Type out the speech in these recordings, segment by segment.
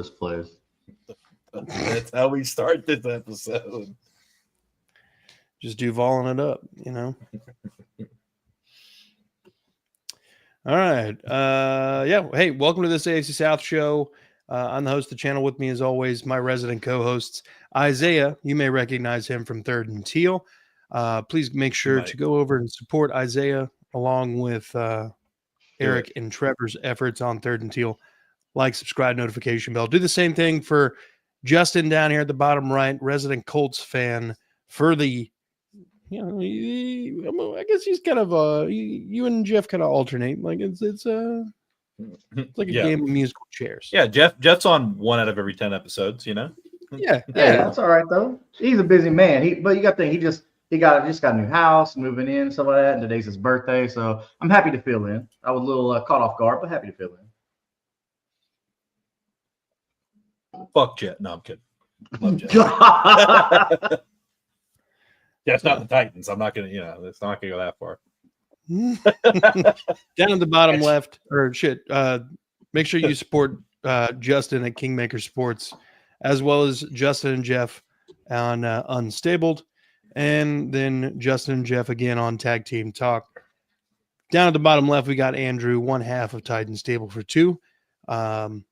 this place. That's how we start this episode. Just Duvaling it up, you know. All right. Yeah. Hey, welcome to this AFC South show. I'm the host of the channel. With me, as always, my resident co-hosts, Isaiah. You may recognize him from Third and Teal. Please make sure to go over and support Isaiah along with Eric and Trevor's efforts on Third and Teal. Like, subscribe, notification bell. Do the same thing for Justin down here at the bottom right, resident Colts fan for the. You know, I guess he's kind of you and Jeff kind of alternate. Like it's like a game of musical chairs. Yeah, Jeff's on 1 out of every 10 episodes. You know. Yeah, that's all right though. He's a busy man. But you got to think he just got a new house, moving in, stuff like that. And today's his birthday, so I'm happy to fill in. I was a little caught off guard, but happy to fill in. Fuck Jet. No, I'm kidding. Love Jet. Yeah, it's not the Titans. I'm not gonna, it's not gonna go that far. Down at the bottom left, make sure you support Justin at Kingmaker Sports, as well as Justin and Jeff on Unstabled, and then Justin and Jeff again on Tag Team Talk. Down at the bottom left, we got Andrew, one half of Titans Stable for Two, holding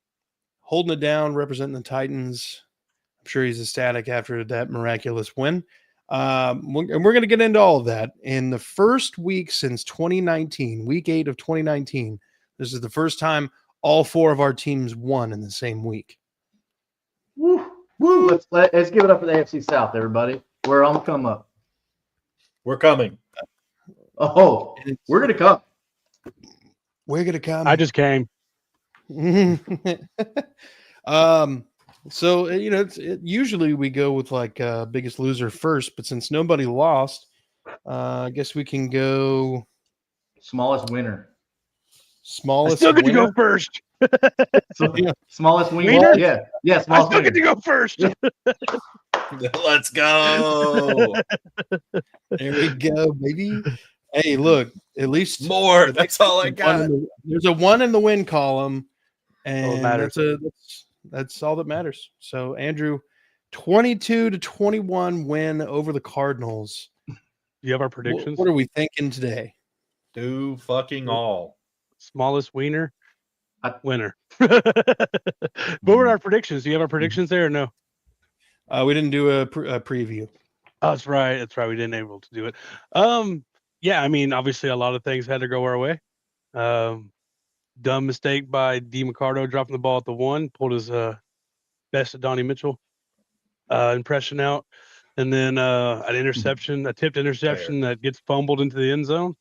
it down, representing the Titans. I'm sure he's ecstatic after that miraculous win. And we're going to get into all of that in the first week since 2019, week 8 of 2019. This is the first time all 4 of our teams won in the same week. Woo! Let's give it up for the AFC South, everybody. We're on the come up. We're coming. Oh, we're going to come. We're going to come. I just came. So, usually we go with like biggest loser first, but since nobody lost, I guess we can go smallest winner. Smallest. I still get to go first. Smallest winner. Yeah. Smallest I still get to go first. Let's go. There we go, baby. Hey, look, at least more. That's all I got. There's a 1 in the win column, and that's all that matters. So, Andrew, 22-21 win over the Cardinals. Do you have our predictions? What are we thinking today? Do fucking all. Smallest winner. Winner. What were our predictions? Do you have our predictions there or no? We didn't do a preview. Oh, that's right. We didn't able to do it. Yeah, I mean, obviously a lot of things had to go our way. Dumb mistake by D. Ricardo dropping the ball at the 1, pulled his best of Donnie Mitchell impression out, and then an interception, a tipped interception that gets fumbled into the end zone.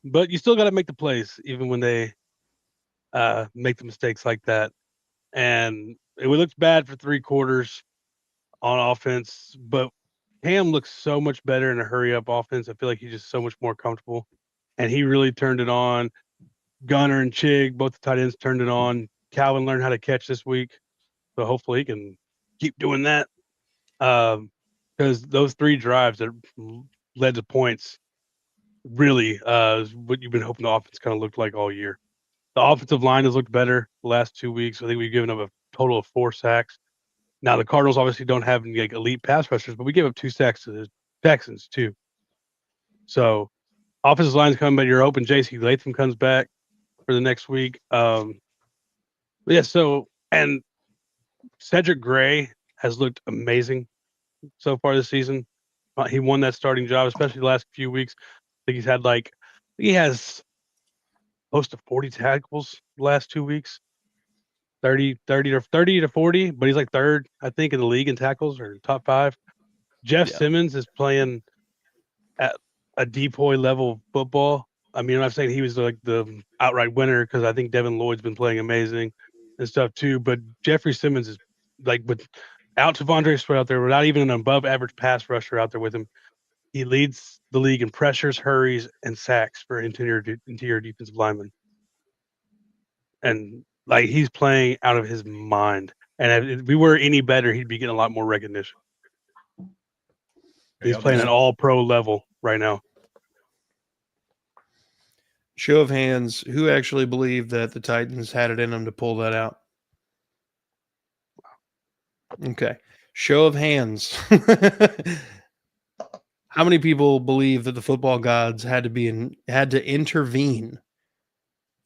But you still got to make the plays, even when they make the mistakes like that. And it looked bad for 3 quarters on offense, but Cam looks so much better in a hurry-up offense. I feel like he's just so much more comfortable, and he really turned it on. Gunner and Chig, both the tight ends, turned it on. Calvin learned how to catch this week, so hopefully he can keep doing that. Because those 3 drives that led to points really is what you've been hoping the offense kind of looked like all year. The offensive line has looked better the last 2 weeks. I think we've given up a total of 4 sacks. Now, the Cardinals obviously don't have any elite pass rushers, but we gave up 2 sacks to the Texans, too. So, offensive line's coming, but you're open. J.C. Latham comes back for the next week. And Cedric Gray has looked amazing so far this season. He won that starting job, especially the last few weeks. I think he has close to 40 tackles the last 2 weeks. 30 to 40, but he's like 3rd, I think, in the league in tackles, or top 5. Jeff Simmons is playing at a depoy level football. I mean, I'm not saying he was like the outright winner, because I think Devin Lloyd's been playing amazing and stuff too. But Jeffrey Simmons is like, without Tavondre Sweat out there, without even an above average pass rusher out there with him, he leads the league in pressures, hurries, and sacks for interior defensive linemen. And like, he's playing out of his mind. And if we were any better, he'd be getting a lot more recognition. He's playing at all pro level right now. Show of hands, who actually believed that the Titans had it in them to pull that out? Okay. Show of hands. How many people believe that the football gods had to intervene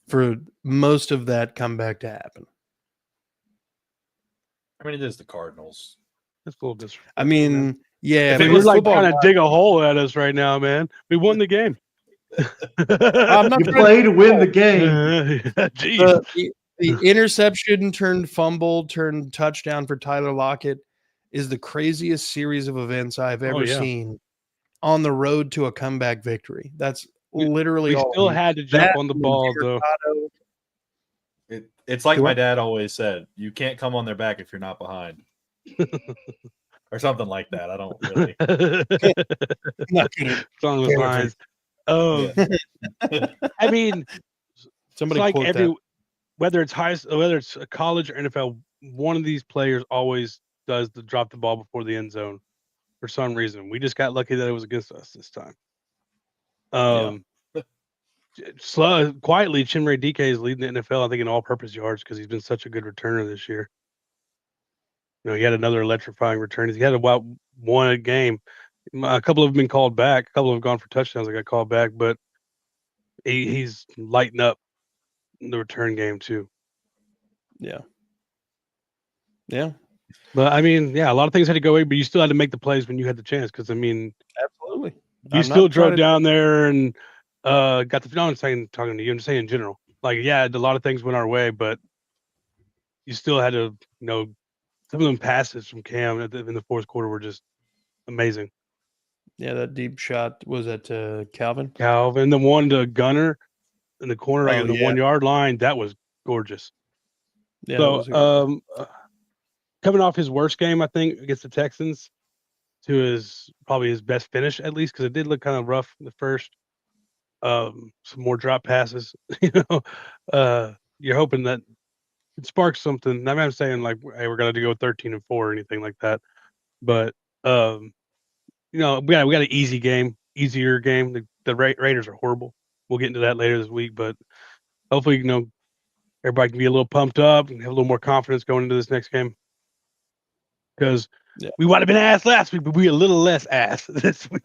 for most of that comeback to happen? I mean, it is the Cardinals. That's a little disrespectful. I mean, yeah, If it man, was you're like football trying to gods- dig a hole at us right now, man. We won the game. I'm not You trying play to win the game. Jeez. the interception turned fumble turned touchdown for Tyler Lockett is the craziest series of events I've ever seen on the road to a comeback victory. That's literally We all. still had to jump on the and ball, Jericho- though. It's like Do my what? dad always said: you can't come on their back if you're not behind, or something like that. I don't really. Not gonna It's on those lines. I mean, Somebody it's like quote that. whether it's a college or NFL, one of these players always does the drop the ball before the end zone for some reason. We just got lucky that it was against us this time. Quietly, Chinray DK is leading the NFL, I think, in all-purpose yards because he's been such a good returner this year. You know, he had another electrifying return. He had about one a game. A couple have been called back. A couple have gone for touchdowns. That got called back, but he's lighting up the return game too. Yeah. But I mean, a lot of things had to go away, but you still had to make the plays when you had the chance. Because I mean, Absolutely. you still drove down there and got the. No, I'm saying talking to you. I'm just saying in general. Like, a lot of things went our way, but you still had to, some of them passes from Cam in the fourth quarter were just amazing. Yeah, that deep shot was at Calvin. Calvin, the one to Gunner in the corner, right on the 1 yard line, that was gorgeous. Yeah. So, coming off his worst game, I think, against the Texans, to probably his best finish, at least, because it did look kind of rough in the first. Some more drop passes. You're hoping that it sparks something. I mean, I'm saying like, hey, we're gonna go 13-4 or anything like that, but we got an easier game. The Raiders are horrible. We'll get into that later this week, but hopefully, everybody can be a little pumped up and have a little more confidence going into this next game. Because we might have been ass last week, but we a little less ass this week.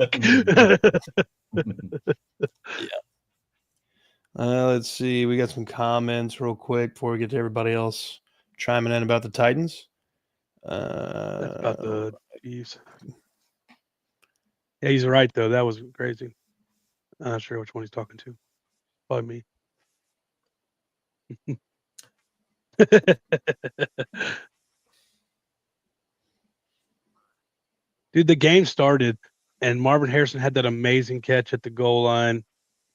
Let's see. We got some comments real quick before we get to everybody else chiming in about the Titans. That's about the Chiefs. Yeah, he's right though. That was crazy. I'm not sure which one he's talking to. Probably me. Dude, the game started and Marvin Harrison had that amazing catch at the goal line.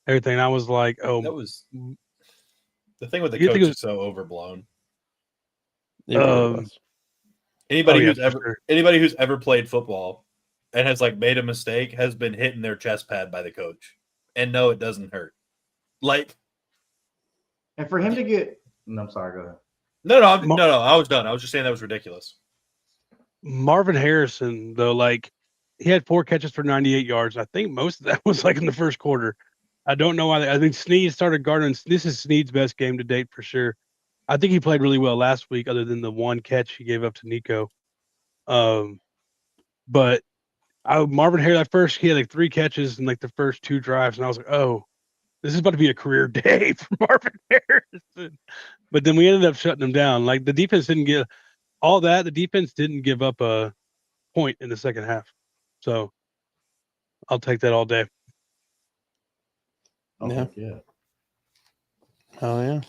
Everything. I was like, oh, that was the thing with the coach is so overblown. Anybody who's ever played football and has like made a mistake has been hit in their chest pad by the coach. And no, it doesn't hurt. Like, and for him to get, I'm sorry, go ahead. No, I was done. I was just saying that was ridiculous. Marvin Harrison, though, like he had 4 catches for 98 yards. I think most of that was like in the first quarter. I don't know why. I think Snead started guarding. This is Snead's best game to date for sure. I think he played really well last week, other than the one catch he gave up to Nico. But Marvin Harrison at first, he had like 3 catches in like the first 2 drives, and I was like, oh, this is about to be a career day for Marvin Harrison. But then we ended up shutting him down. Like the defense didn't get all that. The defense didn't give up a point in the second half. So I'll take that all day. Yeah. Oh yeah.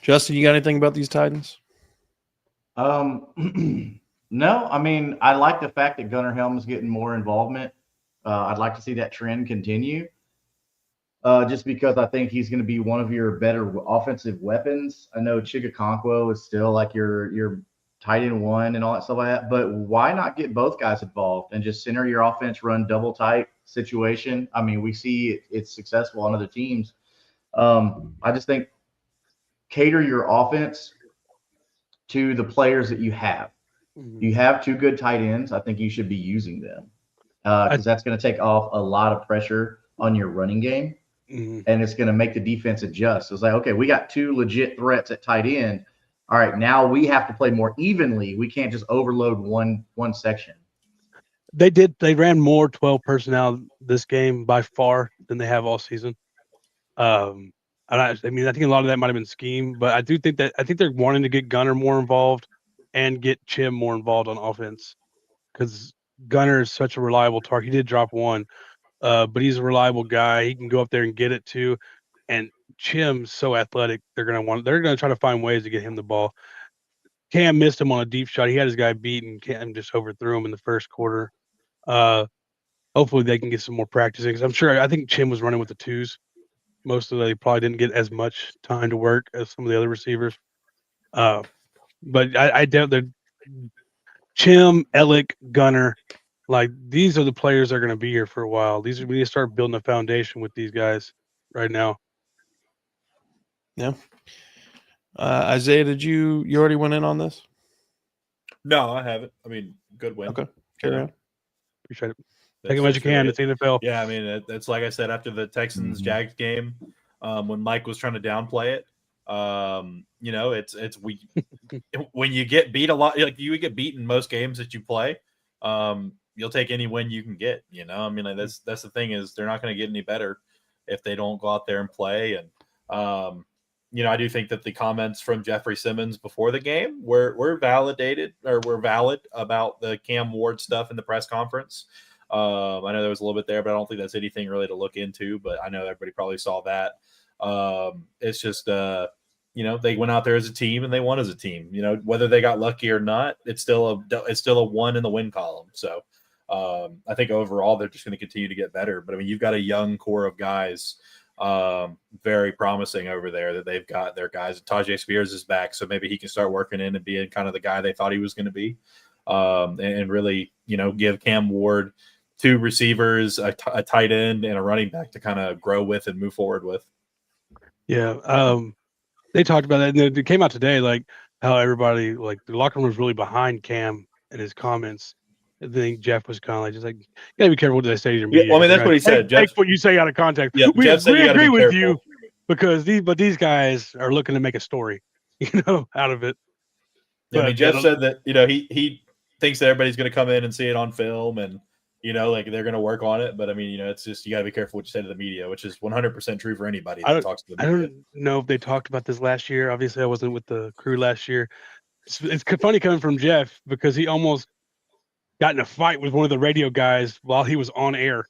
Justin, you got anything about these Titans? No, I mean, I like the fact that Gunnar Helm's getting more involvement. I'd like to see that trend continue. Just because I think he's going to be one of your better offensive weapons. I know Chigakonkwo is still like your tight end 1 and all that stuff like that, but why not get both guys involved and just center your offense, run double tight situation? I mean, we see it's successful on other teams. I just think cater your offense to the players that you have. Mm-hmm. You have 2 good tight ends. I think you should be using them because that's going to take off a lot of pressure on your running game. Mm-hmm. And it's going to make the defense adjust. It's like, okay, we got 2 legit threats at tight end. all right, now we have to play more evenly. We can't just overload one section. They ran more 12 personnel this game by far than they have all season. And I think a lot of that might have been scheme, but I think they're wanting to get Gunner more involved and get Chim more involved on offense, because Gunner is such a reliable target. He did drop one, but he's a reliable guy. He can go up there and get it too. And Chim's so athletic. They're gonna try to find ways to get him the ball. Cam missed him on a deep shot. He had his guy beat, and Cam just overthrew him in the first quarter. Hopefully they can get some more practice in, because I think Chim was running with the twos. Most of them probably didn't get as much time to work as some of the other receivers. But I doubt that Chim, Ellick, Gunner, like, these are the players that are going to be here for a while. We need to start building a foundation with these guys right now. Yeah. Isaiah, did you already went in on this? No, I haven't. I mean, good win. Okay. Carry on. Appreciate it. Take it as you can. It's the NFL. Yeah, I mean, it's like I said after the Texans-Jags game, when Mike was trying to downplay it. It's when you get beat a lot, like you get beat in most games that you play, you'll take any win you can get. I mean, like, that's the thing, is they're not going to get any better if they don't go out there and play. And I do think that the comments from Jeffrey Simmons before the game were valid about the Cam Ward stuff in the press conference. I know there was a little bit there, but I don't think that's anything really to look into. But I know everybody probably saw that. It's just they went out there as a team and they won as a team. Whether they got lucky or not, it's still a one in the win column. So I think overall they're just going to continue to get better. But I mean, you've got a young core of guys, very promising over there, that they've got their guys. Tajay Spears is back, so maybe he can start working in and being kind of the guy they thought he was going to be, and really give Cam Ward 2 receivers, a tight end, and a running back to kind of grow with and move forward with. Yeah. They talked about that, and it came out today, like how everybody, like the locker room was really behind Cam and his comments. I think Jeff was kind of like, just like, you gotta be careful what they say to your media. Yeah, well, I mean, that's what he said. Take what you say out of context. Yeah, we Jeff said you agree with careful. you, because these guys are looking to make a story, out of it. Yeah, I mean, Jeff said that he thinks that everybody's going to come in and see it on film, and like they're going to work on it. But I mean, it's just, you got to be careful what you say to the media, which is 100% true for anybody that talks to the media. I don't know if they talked about this last year. Obviously, I wasn't with the crew last year. It's funny coming from Jeff, because he almost got in a fight with one of the radio guys while he was on air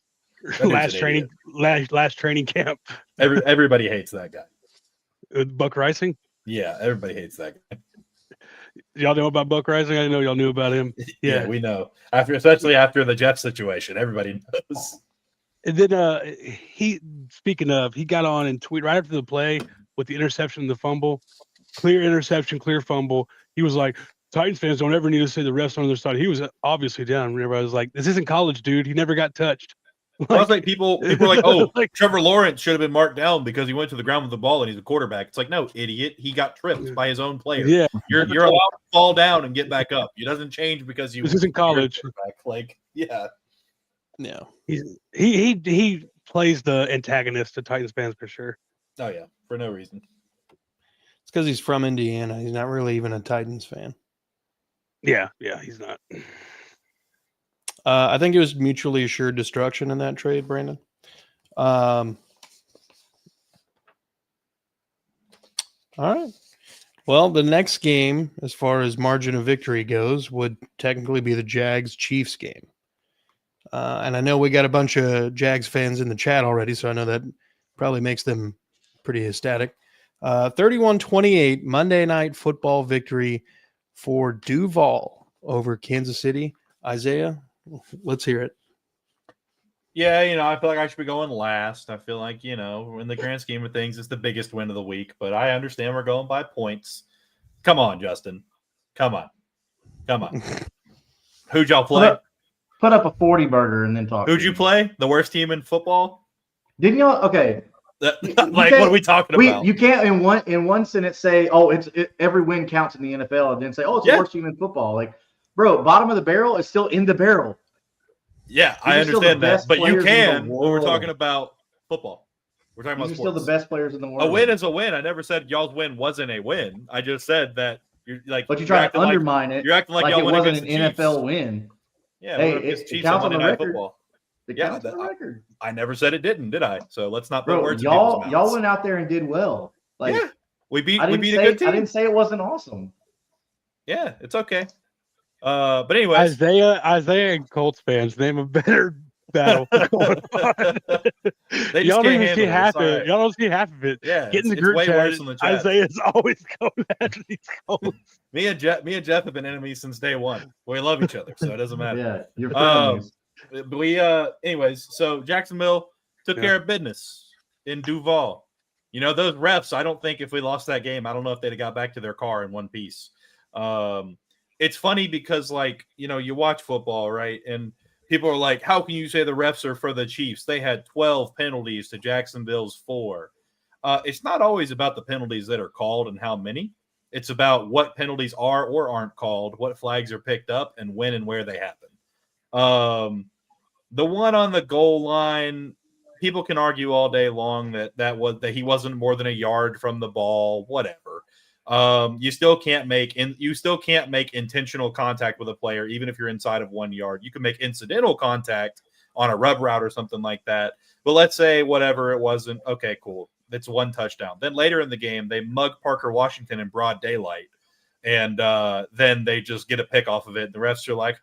last training camp. Everybody hates that guy. Buck Rising? Yeah, everybody hates that guy. Y'all know about Buck Rising? I didn't know y'all knew about him. Yeah, we know. Especially after the Jeff situation, everybody knows. And then he got on and tweet right after the play with the interception and the fumble. Clear interception, clear fumble. He was like, Titans fans don't ever need to say the refs on their side. He was obviously down. Everybody was like, this isn't college, dude. He never got touched. I was like, people were like, oh, Trevor Lawrence should have been marked down because he went to the ground with the ball and he's a quarterback. It's like, no, idiot. He got tripped by his own player. Yeah. You're allowed to fall down and get back up. It doesn't change because you. This isn't college. Like, yeah. No. He plays the antagonist to Titans fans for sure. Oh, yeah. For no reason. It's because he's from Indiana. He's not really even a Titans fan. Yeah, he's not. I think it was mutually assured destruction in that trade, Brandon. All right. Well, the next game, as far as margin of victory goes, would technically be the Jags-Chiefs game. And I know we got a bunch of Jags fans in the chat already, so I know that probably makes them pretty ecstatic. 31-28 Monday Night Football victory for Duval over Kansas City. Isaiah, let's hear it. Yeah, I feel like I should be going last. I feel like, in the grand scheme of things, it's the biggest win of the week. But I understand we're going by points. Come on, Justin. Come on. Who'd y'all play? Put up a 40 burger and then talk. Who'd you play? The worst team in football? Didn't you? Okay. What are we talking about? You can't in one sentence say, "Oh, every win counts in the NFL," and then say, "Oh, it's the worst team in football." Like, bro, bottom of the barrel is still in the barrel. Yeah, I understand that, but you can when we're talking about football. We're talking about sports. Still the best players in the world. A win is a win. I never said y'all's win wasn't a win. I just said that You're like, But you try to acting like undermine it. you're acting like like y'all it went wasn't against an the Chiefs. NFL win. Yeah, Hey, we went against the it Chiefs on counts on Monday the Night record. Football. It Yeah, counts on the record. I never said it didn't, did I? So let's not put Bro, words in people's y'all mouths. went out there and did well. Like, yeah, we beat I a didn't good team. say it wasn't awesome. Yeah, it's okay. But anyways, Isaiah and Colts fans, name a better battle going on. They just Y'all don't can't even see handle it. half It's of all it. right. Y'all don't see half of it. Yeah, Get in the it's group way chat. worse than the chat. Isaiah's always going after these Colts. Me and Jeff have been enemies since day one. We love each other, so it doesn't matter. Yeah, you're frenemies. We anyways, so Jacksonville took care of business in Duval. You know, those refs, I don't think if we lost that game, I don't know if they'd have got back to their car in one piece. It's funny because, like, you know, you watch football, right? And people are like, how can you say the refs are for the Chiefs? They had 12 penalties to Jacksonville's 4. It's not always about the penalties that are called and how many. It's about what penalties are or aren't called, what flags are picked up, and when and where they happen. The one on the goal line, people can argue all day long that he wasn't more than a yard from the ball, whatever. You still can't make intentional contact with a player, even if you're inside of 1 yard. You can make incidental contact on a rub route or something like that. But let's say whatever it wasn't. Okay, cool. It's 1 touchdown. Then later in the game, they mug Parker Washington in broad daylight. And then they just get a pick off of it. And the refs are like,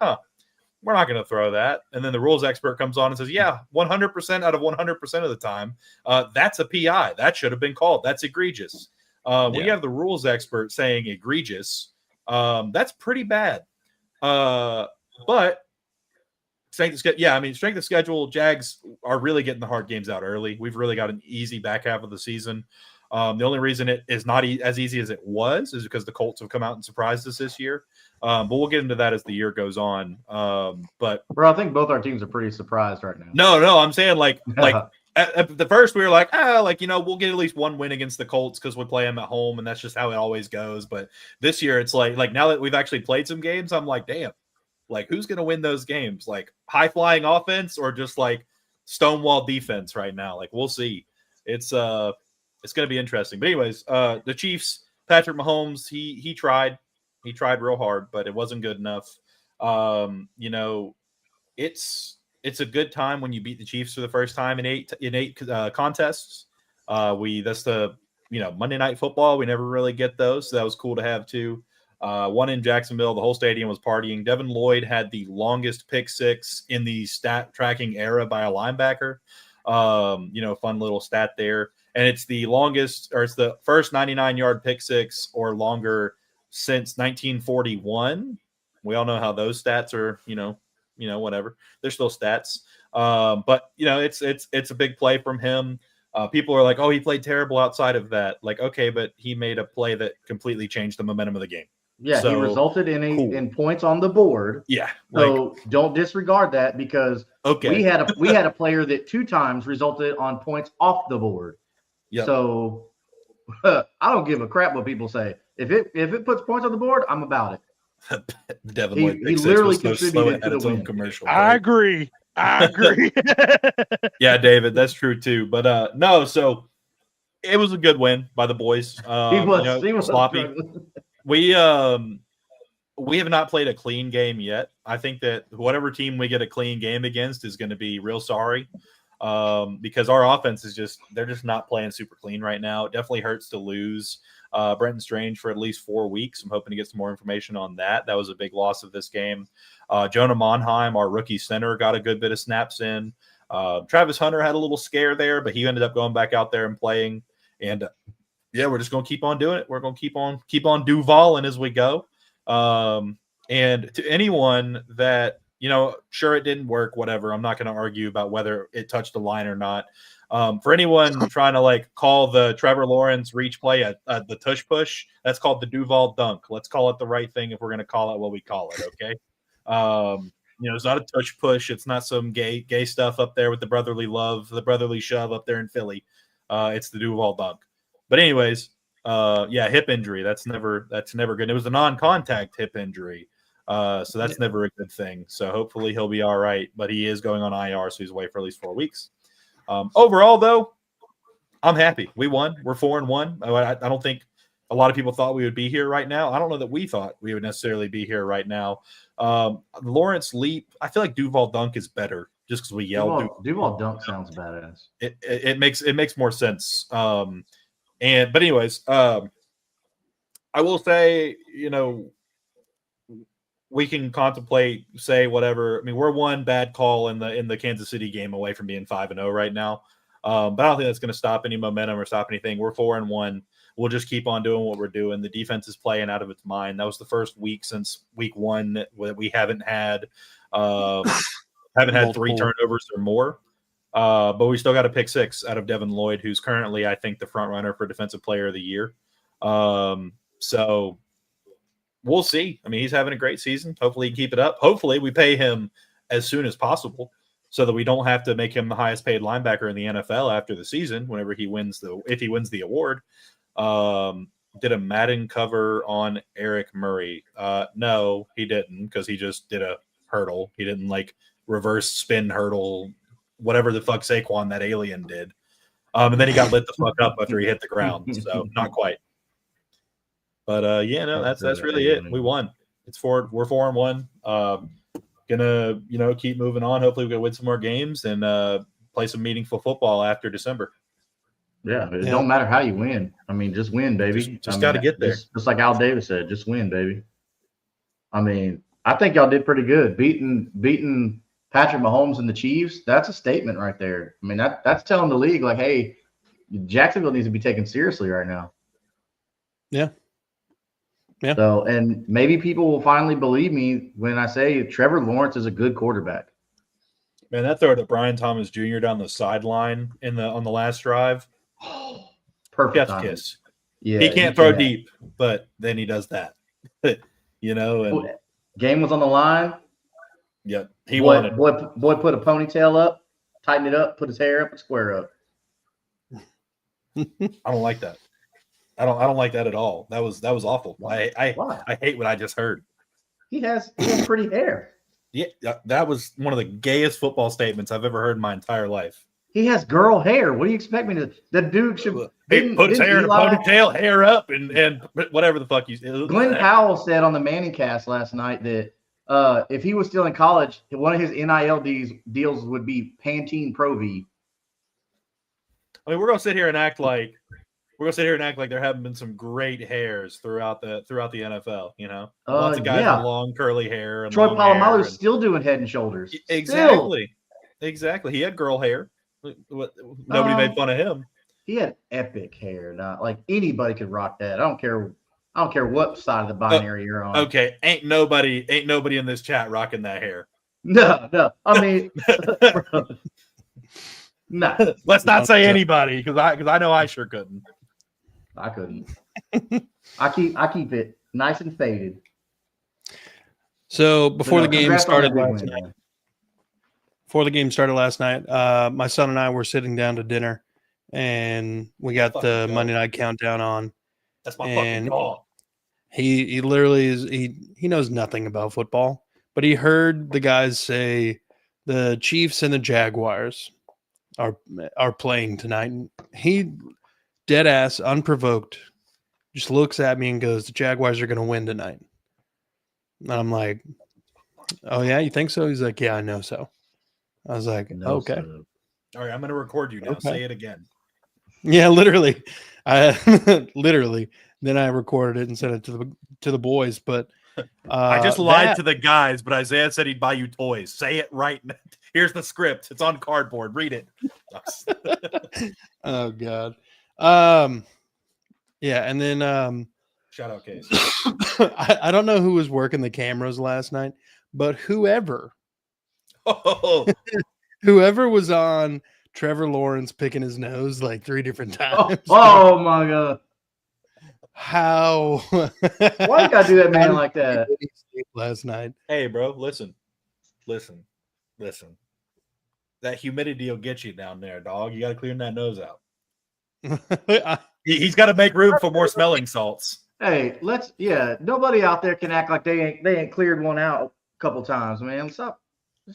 we're not going to throw that. And then the rules expert comes on and says, yeah, 100% out of 100% of the time, that's a PI. That should have been called. That's egregious. When you have the rules expert saying egregious, that's pretty bad. But strength of schedule, Jags are really getting the hard games out early. We've really got an easy back half of the season. The only reason it is not as easy as it was is because the Colts have come out and surprised us this year. But we'll get into that as the year goes on. But bro, I think both our teams are pretty surprised right now. No, I'm saying like at the first we were like, we'll get at least 1 win against the Colts because we play them at home, and that's just how it always goes. But this year it's like now that we've actually played some games, I'm like, damn, like who's gonna win those games? Like high flying offense or just like stonewall defense right now? Like we'll see. It's going to be interesting. But anyways, the Chiefs, Patrick Mahomes, he tried real hard, but it wasn't good enough. You know, it's a good time when you beat the Chiefs for the first time in eight contests. That's the Monday Night Football. We never really get those, so that was cool to have too. One in Jacksonville, the whole stadium was partying. Devin Lloyd had the longest pick six in the stat tracking era by a linebacker. Fun little stat there. And it's the longest, or it's the first 99-yard pick six or longer since 1941. We all know how those stats are, whatever. They're still stats. But it's a big play from him. People are like, oh, he played terrible outside of that. Like, okay, but he made a play that completely changed the momentum of the game. Yeah, so, he resulted in points on the board. Yeah. So don't disregard that because we had a player that 2 times resulted on points off the board. Yep. So I don't give a crap what people say. If it puts points on the board, I'm about it. Devin Lloyd he literally contributed to the win. Commercial. Right? I agree. Yeah, David, that's true too. But no, so it was a good win by the boys. He was sloppy. We have not played a clean game yet. I think that whatever team we get a clean game against is going to be real sorry. Because our offense they're just not playing super clean right now. It definitely hurts to lose Brenton Strange for at least 4 weeks. I'm hoping to get some more information on that. That was a big loss of this game. Jonah Monheim, our rookie center, got a good bit of snaps in. Travis Hunter had a little scare there, but he ended up going back out there and playing. And we're just going to keep on doing it. We're going to keep on Duvaling as we go. And to anyone that, sure, it didn't work, whatever. I'm not going to argue about whether it touched the line or not. For anyone trying to call the Trevor Lawrence reach play the tush push, that's called the Duval dunk. Let's call it the right thing if we're going to call it what we call it. Okay. It's not a tush push. It's not some gay stuff up there with the brotherly love, the brotherly shove up there in Philly. It's the Duval dunk. But anyways, hip injury. That's never good. It was a non-contact hip injury. So that's never a good thing. So hopefully he'll be all right, but he is going on IR, so he's away for at least 4 weeks. Overall, though, I'm happy. We won. We're 4-1. I don't think A lot of people thought we would be here right now. I don't know that we thought we would necessarily be here right now. Lawrence Leap, I feel like Duval Dunk is better just because we yelled. Duval Dunk sounds badass. It makes more sense. But anyways, I will say, we can contemplate, say whatever. I mean, we're one bad call in the Kansas City game away from being 5-0 right now. But I don't think that's going to stop any momentum or stop anything. We're 4-1. We'll just keep on doing what we're doing. The defense is playing out of its mind. That was the first week since week 1 that we haven't had 3 turnovers or more. But we still got a pick 6 out of Devin Lloyd, who's currently, I think, the front runner for Defensive Player of the Year. So we'll see. I mean, he's having a great season. Hopefully he can keep it up. Hopefully we pay him as soon as possible so that we don't have to make him the highest paid linebacker in the NFL after the season, whenever if he wins the award. Did a Madden cover on Eric Murray? No, he didn't, because he just did a hurdle. He didn't reverse spin hurdle, whatever the fuck Saquon, that alien, did. And then he got lit the fuck up after he hit the ground. So not quite. But that's really it. We won. We're 4-1. Gonna keep moving on. Hopefully we can win some more games and play some meaningful football after December. Yeah, it don't matter how you win. I mean, just win, baby. Just got to get there. Just like Al Davis said, just win, baby. I mean, I think y'all did pretty good. Beating Patrick Mahomes and the Chiefs, that's a statement right there. I mean, that's telling the league, hey, Jacksonville needs to be taken seriously right now. Yeah. Yeah. So, and maybe people will finally believe me when I say Trevor Lawrence is a good quarterback. Man, that throw to Brian Thomas Jr. down the sideline on the last drive. Perfect. Chef's kiss. Yeah, he can't throw deep, but then he does that. And game was on the line. Yep. He wanted. Boy put a ponytail up, tighten it up, put his hair up, and square up. I don't like that. I don't like that at all. That was awful. Why? I hate what I just heard. He has pretty hair. Yeah, that was one of the gayest football statements I've ever heard in my entire life. He has girl hair. What do you expect me to? The dude should put his hair in a ponytail, hair up, and whatever the fuck you. Glenn Powell said on the Manning Cast last night that if he was still in college, one of his NIL deals would be Pantene Pro V. I mean, we're gonna sit here and act like there haven't been some great hairs throughout the NFL. Lots of guys with long curly hair. And Troy Polamalu's still doing Head and Shoulders. Exactly. He had girl hair. Nobody made fun of him. He had epic hair. Not like anybody could rock that. I don't care what side of the binary you're on. Okay, ain't nobody in this chat rocking that hair. No. I mean, no. Let's not say anybody, because I know I sure couldn't. I couldn't. I keep it nice and faded. So before the game started last night, my son and I were sitting down to dinner, and we got the Monday Night Countdown on. That's my fucking call. He literally is. He knows nothing about football, but he heard the guys say the Chiefs and the Jaguars are playing tonight. And he, dead ass, unprovoked, just looks at me and goes, "The Jaguars are going to win tonight." And I'm like, "Oh yeah, you think so?" He's like, "Yeah, I know so." I was like, "Okay." So. All right, I'm going to record you now. Okay. Say it again. Yeah, literally. Then I recorded it and sent it to the boys. But I just lied to the guys. But Isaiah said he'd buy you toys. Say it right now. Here's the script. It's on cardboard. Read it. Oh God. Yeah, and then shout out Case. I don't know who was working the cameras last night, but whoever was on Trevor Lawrence picking his nose like 3 different times. Oh my God. How? Why you gotta do that man like that? Last night. Hey, bro, listen. That humidity will get you down there, dog. You got to clean that nose out. He's got to make room for more smelling salts. Hey, nobody out there can act like they ain't cleared one out a couple times, man. Stop.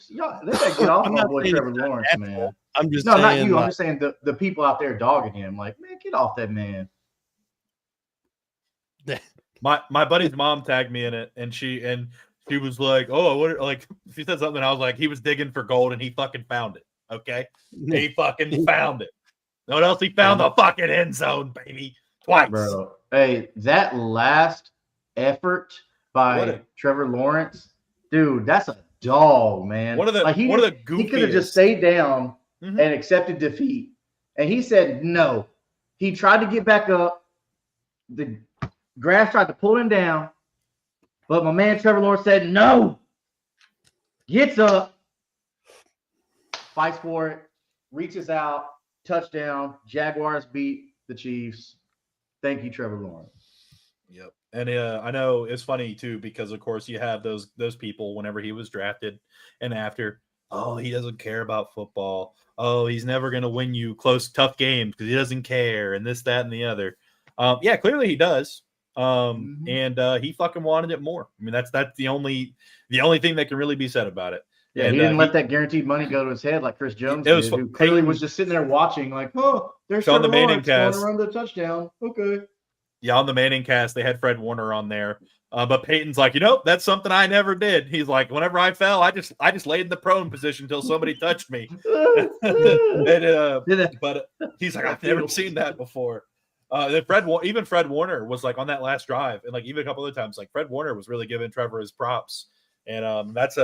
Y'all, they gotta get off my boy Trevor Lawrence, man. I'm just saying, not you. I'm just saying the people out there dogging him. Like, man, get off that man. My buddy's mom tagged me in it, and she was like, "Oh, what?" Like she said something. I was like, "He was digging for gold, and he fucking found it." Okay, he fucking found it. Know what else? He found the fucking end zone, baby, twice. Bro, hey, that last effort by Trevor Lawrence, dude, that's a dog, man. One of the he could have just stayed down and accepted defeat, and he said no. He tried to get back up. The grass tried to pull him down, but my man Trevor Lawrence said no. Gets up, fights for it, reaches out, touchdown. Jaguars beat the Chiefs. Thank you, Trevor Lawrence. Yep. And I know it's funny too, because of course you have those people whenever he was drafted and after, oh, he doesn't care about football. Oh, he's never going to win you close, tough games because he doesn't care, and this, that, and the other. Yeah, clearly he does. And he fucking wanted it more. I mean, that's the only thing that can really be said about it. Yeah, he didn't let that guaranteed money go to his head like Chris Jones did, who clearly was just sitting there watching, like, oh, there's Trevor Lawrence going to run the touchdown. Okay. Yeah, on the Manning cast, they had Fred Warner on there. But Peyton's like, that's something I never did. He's like, whenever I fell, I just laid in the prone position until somebody touched me. But he's like, I've never seen that before. Then Fred Warner was like on that last drive, and like even a couple other times, like Fred Warner was really giving Trevor his props, and that's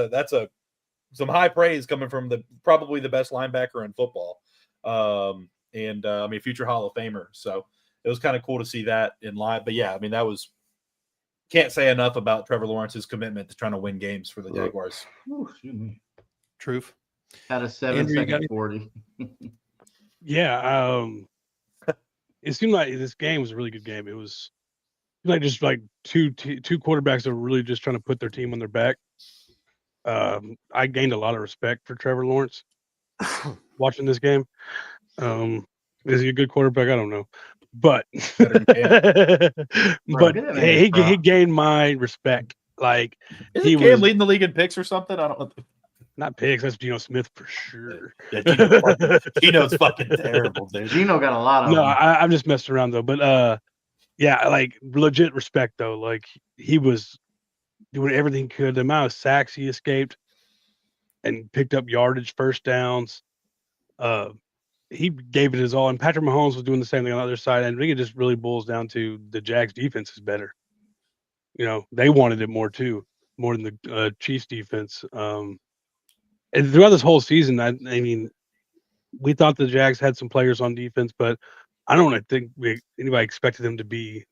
some high praise coming from probably the best linebacker in football, I mean future Hall of Famer. So it was kind of cool to see that in live. But yeah, I mean can't say enough about Trevor Lawrence's commitment to trying to win games for the Jaguars. Truth. Had a 7-second 40. Yeah, it seemed like this game was a really good game. It was like just like two quarterbacks that were really just trying to put their team on their back. I gained a lot of respect for Trevor Lawrence watching this game. Is he a good quarterback? I don't know, but he gained my respect. Like he was leading the league in picks or something. I don't know. Not picks. That's Geno Smith for sure. Yeah, Geno's fucking terrible, dude. Geno got a lot of. No, I'm just messing around though. But yeah, like legit respect though. Like he was doing everything he could. The amount of sacks he escaped and picked up yardage, first downs. He gave it his all. And Patrick Mahomes was doing the same thing on the other side. And I think it just really boils down to the Jags defense is better. They wanted it more too, more than the Chiefs defense. And throughout this whole season, I mean, we thought the Jags had some players on defense, but I don't think anybody expected them to be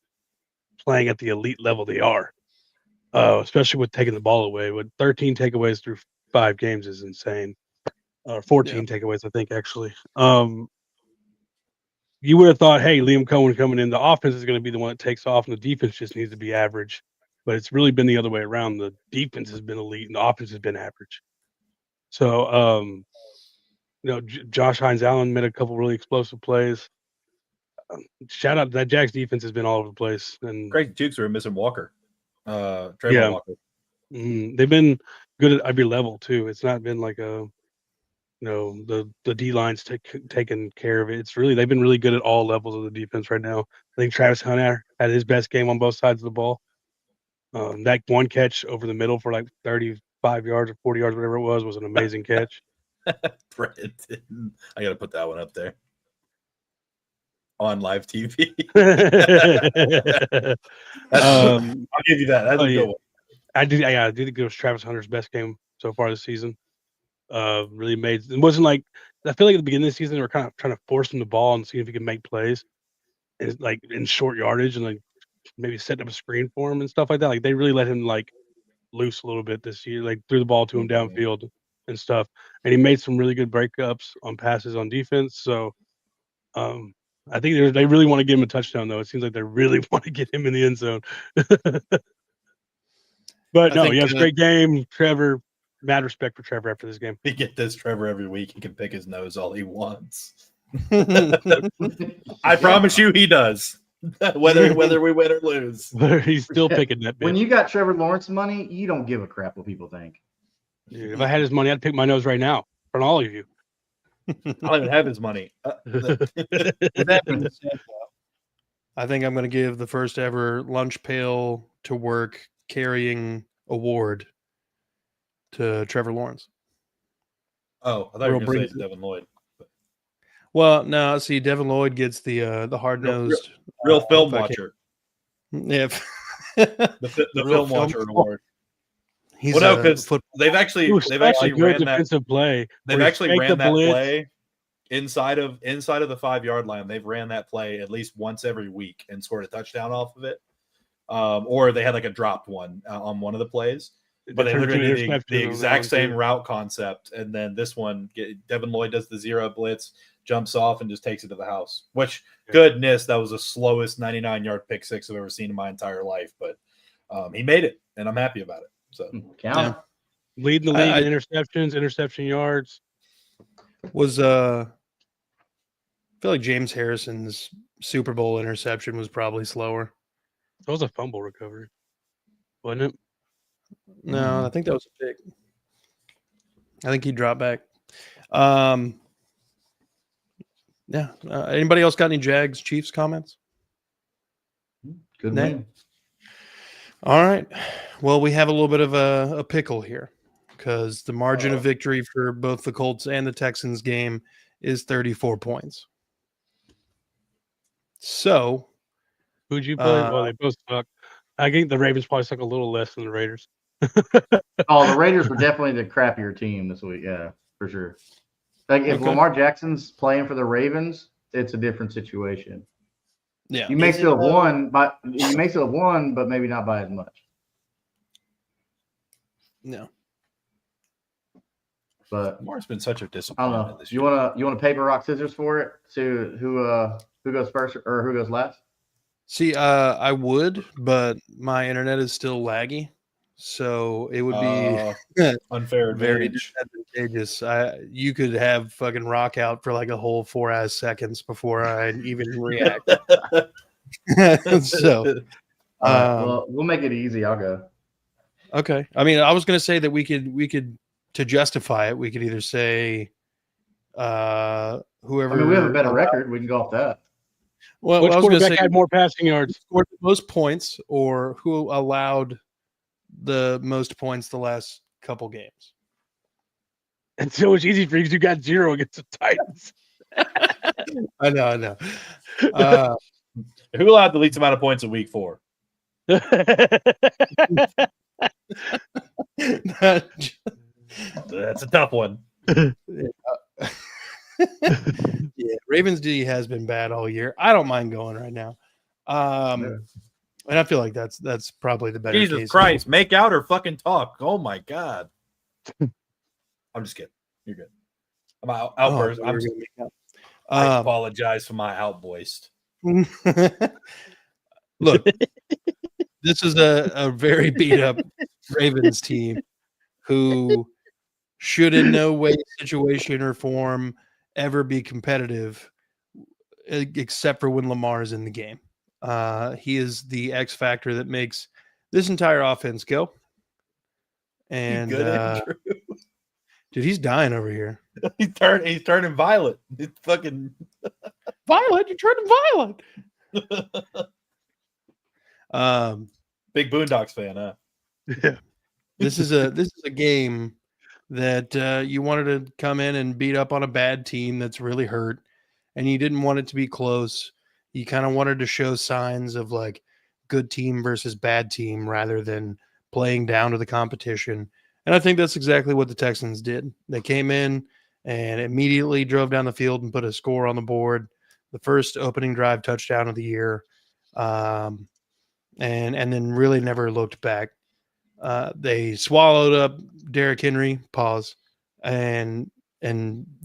playing at the elite level they are, especially with taking the ball away. With 13 takeaways through 5 games is insane. 14 takeaways, I think, actually. You would have thought, hey, Liam Cohen coming in, the offense is going to be the one that takes off, and the defense just needs to be average. But it's really been the other way around. The defense has been elite, and the offense has been average. So, Josh Hines-Allen made a couple really explosive plays. Shout out, that Jags defense has been all over the place. And Crazy Jukes are missing Walker. Trayvon Walker. They've been good at every level too. It's not been like the D line's taking care of it. It's really, they've been really good at all levels of the defense right now. I think Travis Hunter had his best game on both sides of the ball. That one catch over the middle for like 35 yards or 40 yards, whatever it was an amazing catch. Brenton. I got to put that one up there on live TV. I'll give you that. That's a good one. I do think it was Travis Hunter's best game so far this season. Really made it wasn't like, I feel like at the beginning of the season they were kind of trying to force him the ball and see if he could make plays, and like in short yardage and like maybe setting up a screen for him and stuff like that. Like they really let him like loose a little bit this year, like threw the ball to him downfield and stuff, and he made some really good breakups on passes on defense. So I think they really want to give him a touchdown though. It seems like they really want to get him in the end zone. But no, it's a great game. Trevor, mad respect for Trevor after this game. We get this Trevor every week. He can pick his nose all he wants. I promise you he does. Whether we win or lose. He's still picking that bit. When you got Trevor Lawrence money, you don't give a crap what people think. Dude, if I had his money, I'd pick my nose right now from all of you. I don't even have his money. I think I'm going to give the first ever lunch pail to work carrying award to Trevor Lawrence. Oh, I thought you were Real going to say brings- Devin Lloyd. Well, no, see, Devin Lloyd gets the hard nosed Real film watcher. Yeah, The real film watcher award. He's Well, no, a because foot- they've actually Ooh, such a good ran that. defensive play. They've where he actually faked ran the that blitz. play inside of the 5-yard line. They've ran that play at least once every week and scored a touchdown off of it. Or they had like a dropped one on one of the plays. But they turned to literally an did the interception on that exact one, same too. route concept. And then this one, Devin Lloyd does the zero blitz, jumps off, and just takes it to the house. Which, goodness, that was the slowest 99-yard pick six I've ever seen in my entire life. But he made it, and I'm happy about it. So Count. Leading the league in interceptions, interception yards. Was I feel like James Harrison's Super Bowl interception was probably slower. That was a fumble recovery, wasn't it? No, I think that was a pick. I think he dropped back. Yeah. Anybody else got any Jags Chiefs comments? Good Nah. win. All right. Well, we have a little bit of a pickle here because the margin of victory for both the Colts and the Texans game is 34 points. So, Who'd you play? Well, they both suck. I think the Ravens probably suck a little less than the Raiders. Oh, the Raiders were definitely the crappier team this week. Yeah, for sure. Like if Okay. Lamar Jackson's playing for the Ravens, it's a different situation. yeah. You may Is it, still have though? won, but maybe not by as much. No. But Lamar's been such a I don't disappointment know. this You year. wanna paper rock scissors for it? To who goes first or who goes last? See, I would, but my internet is still laggy. So it would be Unfair very advantage. disadvantageous. You could have fucking rock out for like a whole 4 seconds before I even react. So, All right, well, we'll make it easy. I'll go. okay. I mean, I was going to say that we could to justify it, we could either say whoever. I mean, we have a better record. We can go off that. Well, Which I was going to quarterback say had more passing yards? scored the most points or who allowed the most points the last couple games. And so it's easy for you because you got 0 against the Titans. I know. Who allowed the least amount of points in week 4? That's a tough one. Yeah, Ravens D has been bad all year. I don't mind going right now. And I feel like that's probably the better Jesus case. Christ, make out or fucking talk. Oh my God. I'm just kidding. You're good. I'm outburst. I apologize for my outburst. Look, this is a very beat up Ravens team who should in no way, situation, or form ever be competitive, except for when Lamar is in the game. He is the X factor that makes this entire offense go. And Andrew. dude, he's dying over here. He's turning violet. It's fucking Violet, you're turning violet. big Boondocks fan, huh? Yeah. This is a game that you wanted to come in and beat up on a bad team that's really hurt, and you didn't want it to be close. You kind of wanted to show signs of like good team versus bad team rather than playing down to the competition. And I think that's exactly what the Texans did. They came in and immediately drove down the field and put a score on the board. The first opening drive touchdown of the year, and then really never looked back. They swallowed up Derrick Henry, and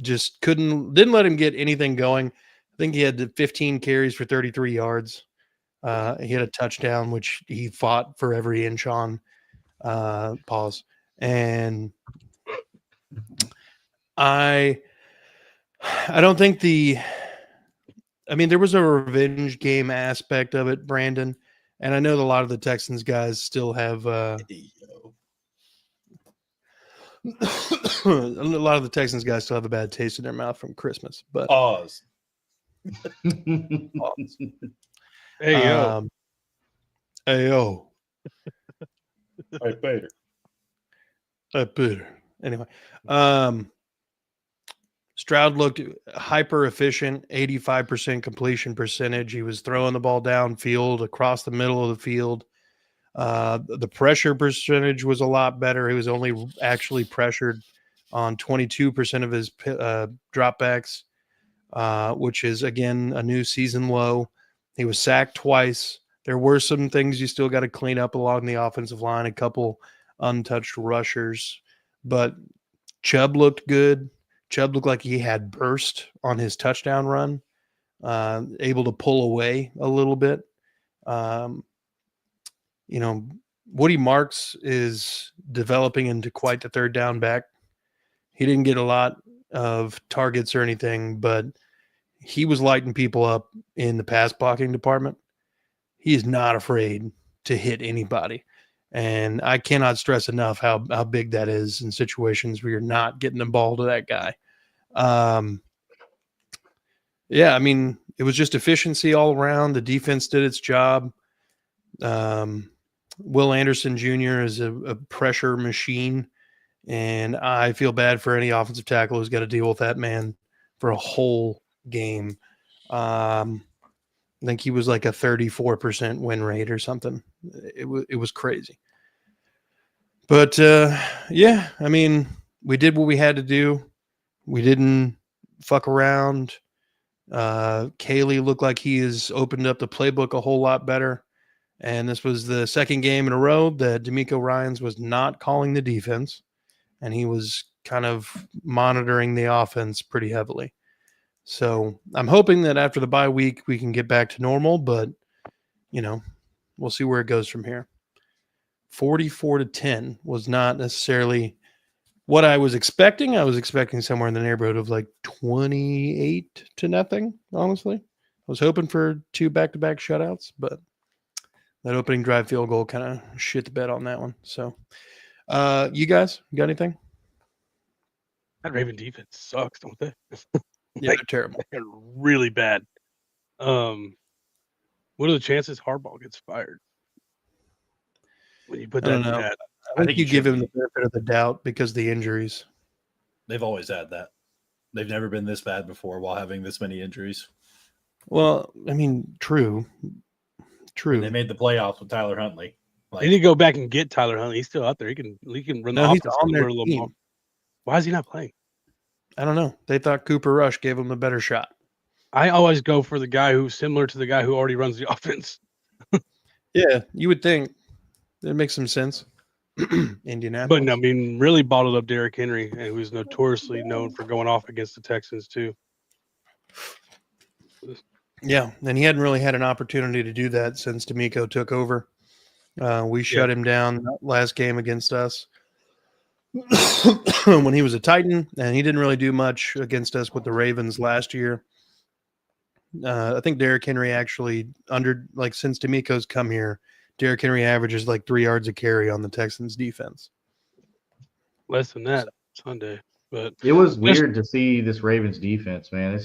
just didn't let him get anything going. I think he had 15 carries for 33 yards. He had a touchdown, which he fought for every inch on. And I don't think there was a revenge game aspect of it, Brandon. And I know that a lot of the Texans guys still have a lot of the Texans guys still have a bad taste in their mouth from Christmas. But Pause. Hey, yo. Hey, yo. Hey, Peter. Peter. Anyway, Stroud looked hyper efficient, 85% completion percentage. He was throwing the ball downfield across the middle of the field. The pressure percentage was a lot better. He was only actually pressured on 22% of his dropbacks, which is, again, a new season low. He was sacked twice. There were some things you still got to clean up along the offensive line, a couple untouched rushers. But Chubb looked good. Chubb looked like he had burst on his touchdown run, able to pull away a little bit. Woody Marks is developing into quite the third down back. He didn't get a lot of targets or anything, but he was lighting people up in the pass blocking department. He is not afraid to hit anybody. And I cannot stress enough how big that is in situations where you're not getting the ball to that guy. Yeah, I mean, it was just efficiency all around. The defense did its job. Will Anderson Jr. is a pressure machine, and I feel bad for any offensive tackle who's got to deal with that man for a whole game. I think he was like a 34% win rate or something. It was crazy. But yeah, I mean, we did what we had to do. We didn't fuck around. Caley looked like he has opened up the playbook a whole lot better. And this was the second game in a row that D'Amico Ryans was not calling the defense, and he was kind of monitoring the offense pretty heavily. So I'm hoping that after the bye week, we can get back to normal, but, we'll see where it goes from here. 44-10 was not necessarily what I was expecting. I was expecting somewhere in the neighborhood of like 28-0, honestly. I was hoping for 2 back-to-back shutouts, but that opening drive field goal kind of shit the bed on that one. So, you guys got anything? That Raven defense sucks, don't they? Yeah, they're terrible. They're really bad. What are the chances Harbaugh gets fired? When you put I that don't in know. that, I think you give him the benefit of the doubt because of the injuries. They've always had that. They've never been this bad before while having this many injuries. Well, I mean, true. And they made the playoffs with Tyler Huntley. They need to go back and get Tyler Huntley. He's still out there. He can run the offense on their a little team. more. Why is he not playing? I don't know. They thought Cooper Rush gave him a better shot. I always go for the guy who's similar to the guy who already runs the offense. Yeah, you would think it makes some sense. Indianapolis. But no, I mean, really bottled up Derrick Henry, and who's notoriously known for going off against the Texans too. Yeah, and he hadn't really had an opportunity to do that since D'Amico took over. We shut him down last game against us when he was a Titan, and he didn't really do much against us with the Ravens last year. I think Derrick Henry actually since D'Amico's come here, Derrick Henry averages like 3 yards a carry on the Texans defense. Less than that Sunday, but it was weird to see this Ravens defense, man.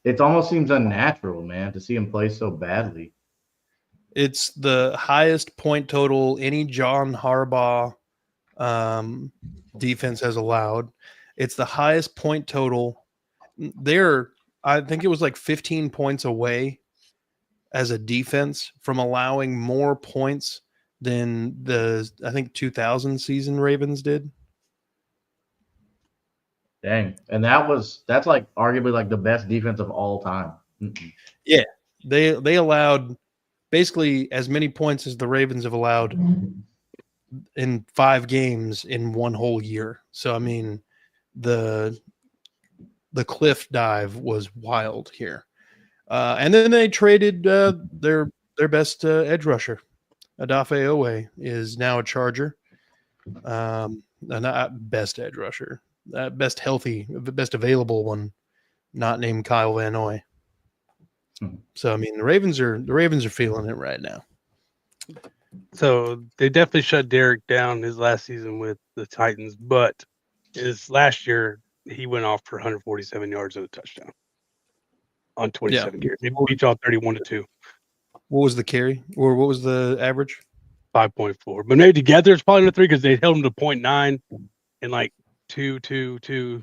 It almost seems unnatural, man, to see him play so badly. It's the highest point total any John Harbaugh defense has allowed. It's the highest point total. I think it was like 15 points away as a defense from allowing more points than the 2000 season Ravens did. Dang. And that's like arguably like the best defense of all time. Mm-mm. Yeah. They allowed basically as many points as the Ravens have allowed in 5 games in one whole year. So, I mean, the cliff dive was wild here. And then they traded their best edge rusher. Odafe Owe is now a Charger. Not best edge rusher. Best healthy, best available one, not named Kyle Van Noy. So, I mean, the Ravens are feeling it right now. So they definitely shut Derrick down his last season with the Titans, but his last year he went off for 147 yards and a touchdown on 27 years. They beat y'all 31-2. What was the carry, or what was the average? 5.4. But maybe together it's probably under 3 because they held him to 0.9 and like 2.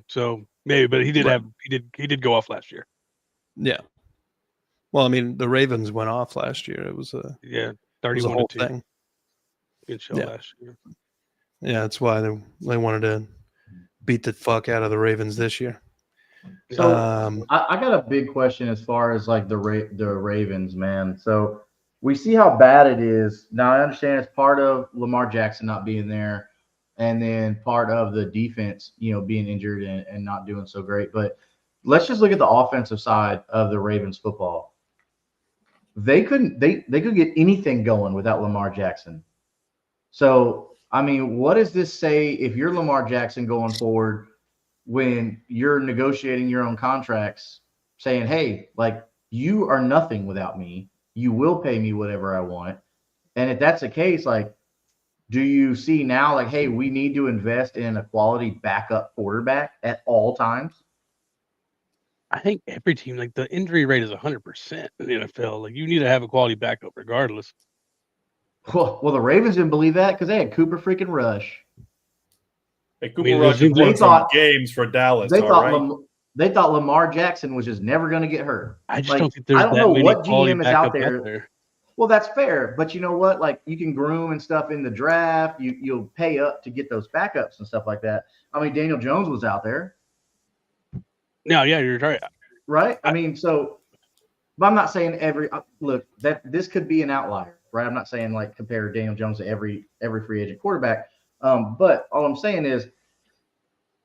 So maybe, but he did go off last year. Yeah. Well, I mean, the Ravens went off last year. It was a 31 whole to 2 thing. against Shell last year. Yeah, that's why they wanted to beat the fuck out of the Ravens this year. So I got a big question as far as like the Ravens, man. So we see how bad it is. Now I understand it's part of Lamar Jackson not being there, and then part of the defense, being injured and not doing so great. But let's just look at the offensive side of the Ravens football. They could get anything going without Lamar Jackson. So I mean, what does this say if you're Lamar Jackson going forward? When you're negotiating your own contracts, saying, hey, like, you are nothing without me. You will pay me whatever I want. And if that's the case, like, do you see now, like, hey, we need to invest in a quality backup quarterback at all times? I think every team, like the injury rate is 100% in the NFL. Like you need to have a quality backup regardless. Well, the Ravens didn't believe that because they had Cooper freaking Rush. Hey, Cooper Rush has won some games for Dallas. They thought Lamar Jackson was just never going to get hurt. I just don't think there's that many what GM is out there. Well, that's fair, but you know what? Like you can groom and stuff in the draft. You'll pay up to get those backups and stuff like that. I mean, Daniel Jones was out there. No, yeah, you're right. Right? I mean, so, but I'm not saying look, that this could be an outlier, right? I'm not saying like compare Daniel Jones to every free agent quarterback. But all I'm saying is,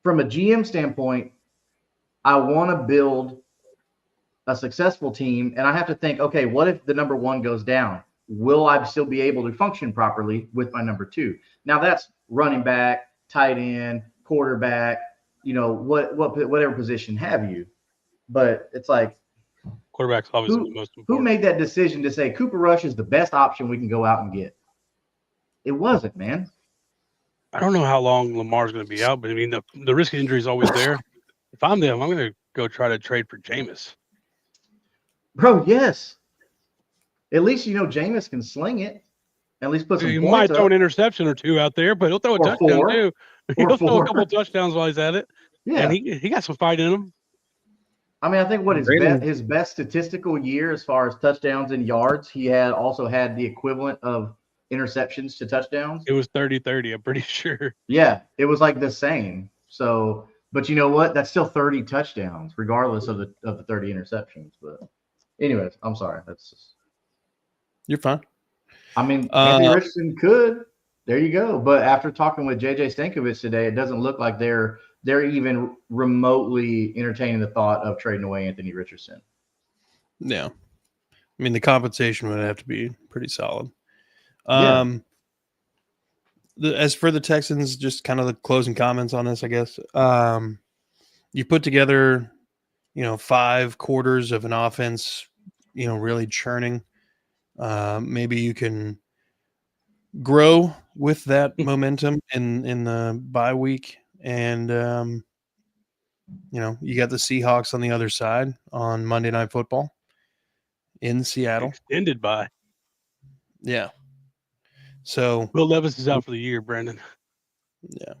from a GM standpoint, I want to build a successful team, and I have to think, okay, what if the number one goes down? Will I still be able to function properly with my number two? Now that's running back, tight end, quarterback, whatever position have you. But it's like, quarterback's obviously the most important. Who made that decision to say Cooper Rush is the best option we can go out and get? It wasn't, man. I don't know how long Lamar's going to be out, but I mean, the risk of injury is always there. If I'm them, I'm going to go try to trade for Jameis. Bro, yes. At least Jameis can sling it. At least put some points up. He might throw an interception or two out there, but he'll throw a touchdown too. He'll throw a couple touchdowns while he's at it. Yeah, and he got some fight in him. I mean, I think his best statistical year as far as touchdowns and yards, he also had the equivalent of interceptions to touchdowns. It was 30-30, I'm pretty sure. Yeah, it was like the same. So, but you know what? That's still 30 touchdowns, regardless of the 30 interceptions. But anyways, I'm sorry. That's just... You're fine. I mean, Anthony Richardson could. There you go. But after talking with JJ Stankovic today, it doesn't look like they're even remotely entertaining the thought of trading away Anthony Richardson. Yeah. I mean, the compensation would have to be pretty solid. As for the Texans, just kind of the closing comments on this, I guess. You put together, 5 quarters of an offense, really churning. Maybe you can grow with that momentum in the bye week. And, you got the Seahawks on the other side on Monday Night Football in Seattle. Extended bye. Yeah. So Will Levis is out for the year, Brandon. Yeah.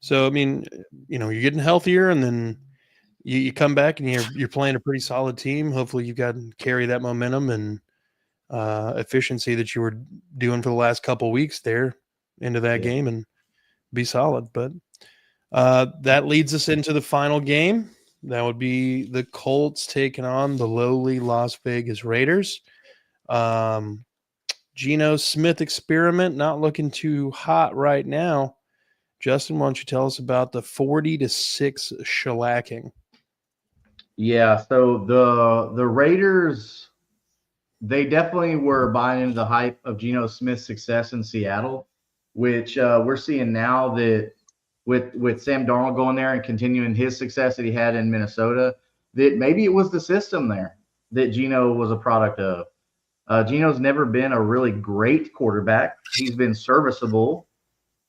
So, I mean, you're getting healthier, and then you come back and you're playing a pretty solid team. Hopefully you got to carry that momentum and efficiency that you were doing for the last couple of weeks there into that game and be solid. But that leads us into the final game. That would be the Colts taking on the lowly Las Vegas Raiders. Geno Smith experiment not looking too hot right now. Justin, why don't you tell us about the 40-6 shellacking? Yeah, so the Raiders, they definitely were buying into the hype of Geno Smith's success in Seattle, which we're seeing now that with Sam Darnold going there and continuing his success that he had in Minnesota, that maybe it was the system there that Geno was a product of. Geno's never been a really great quarterback. He's been serviceable.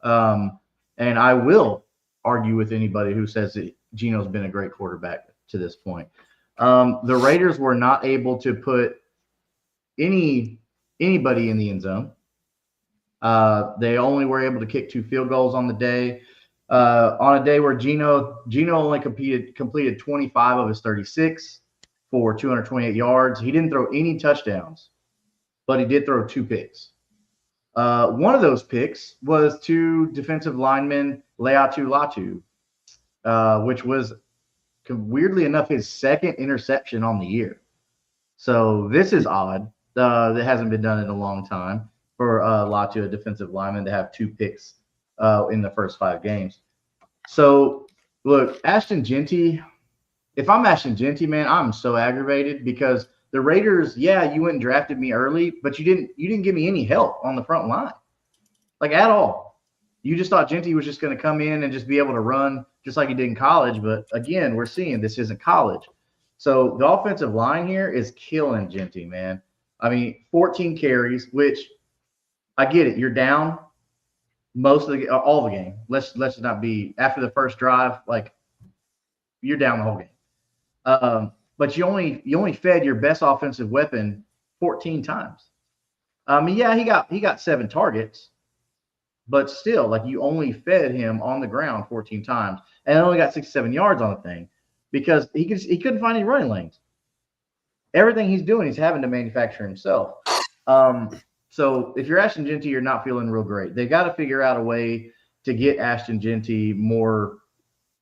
And I will argue with anybody who says that Geno's been a great quarterback to this point. The Raiders were not able to put anybody in the end zone. They only were able to kick 2 field goals on the day. On a day where Gino only completed 25 of his 36 for 228 yards. He didn't throw any touchdowns, but he did throw 2 picks. One of those picks was to defensive lineman Leatu Latu, which was weirdly enough his second interception on the year. So this is odd. That hasn't been done in a long time for Latu, a defensive lineman, to have 2 picks in the first 5 games. So look, Ashton Genty. If I'm Ashton Genty, man, I'm so aggravated because the Raiders, yeah, you went and drafted me early, but you didn't give me any help on the front line, like at all. You just thought Genty was just going to come in and just be able to run just like he did in college. But again, we're seeing this isn't college. So the offensive line here is killing Genty, man. I mean, 14 carries, which I get it. You're down most of all the game. Let's not be after the first drive, like you're down the whole game. But you only fed your best offensive weapon 14 times. I mean, yeah, he got 7 targets, but still, like you only fed him on the ground 14 times and only got 67 yards on the thing because he couldn't find any running lanes. Everything he's doing, he's having to manufacture himself. So if you're Ashton Genty, you're not feeling real great. They got to figure out a way to get Ashton Genty more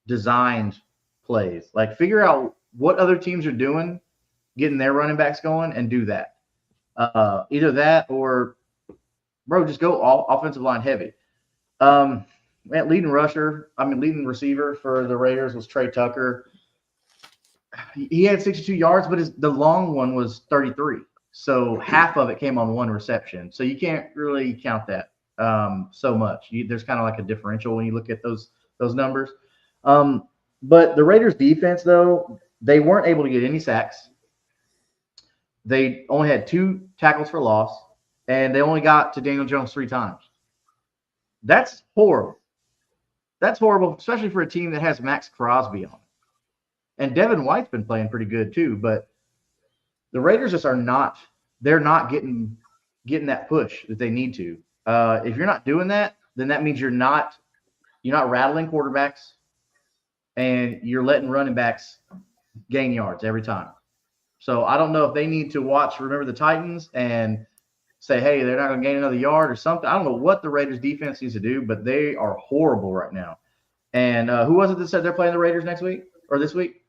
designed plays. Like figure out what other teams are doing, getting their running backs going, and do that. Either that or, bro, just go all offensive line heavy. Leading receiver for the Raiders was Trey Tucker. He had 62 yards, but the long one was 33. So half of it came on 1 reception. So you can't really count that so much. There's kind of like a differential when you look at those numbers. But the Raiders defense, though, they weren't able to get any sacks. They only had 2 tackles for loss, and they only got to Daniel Jones 3 times. That's horrible. That's horrible, especially for a team that has Max Crosby on it. And Devin White's been playing pretty good too, but the Raiders just they're not getting that push that they need to. If you're not doing that, then that means you're not rattling quarterbacks and you're letting running backs gain yards every time. So I don't know if they need to remember the Titans and say, hey, they're not going to gain another yard or something. I don't know what the Raiders defense needs to do, but they are horrible right now. And who was it that said they're playing the Raiders next week or this week?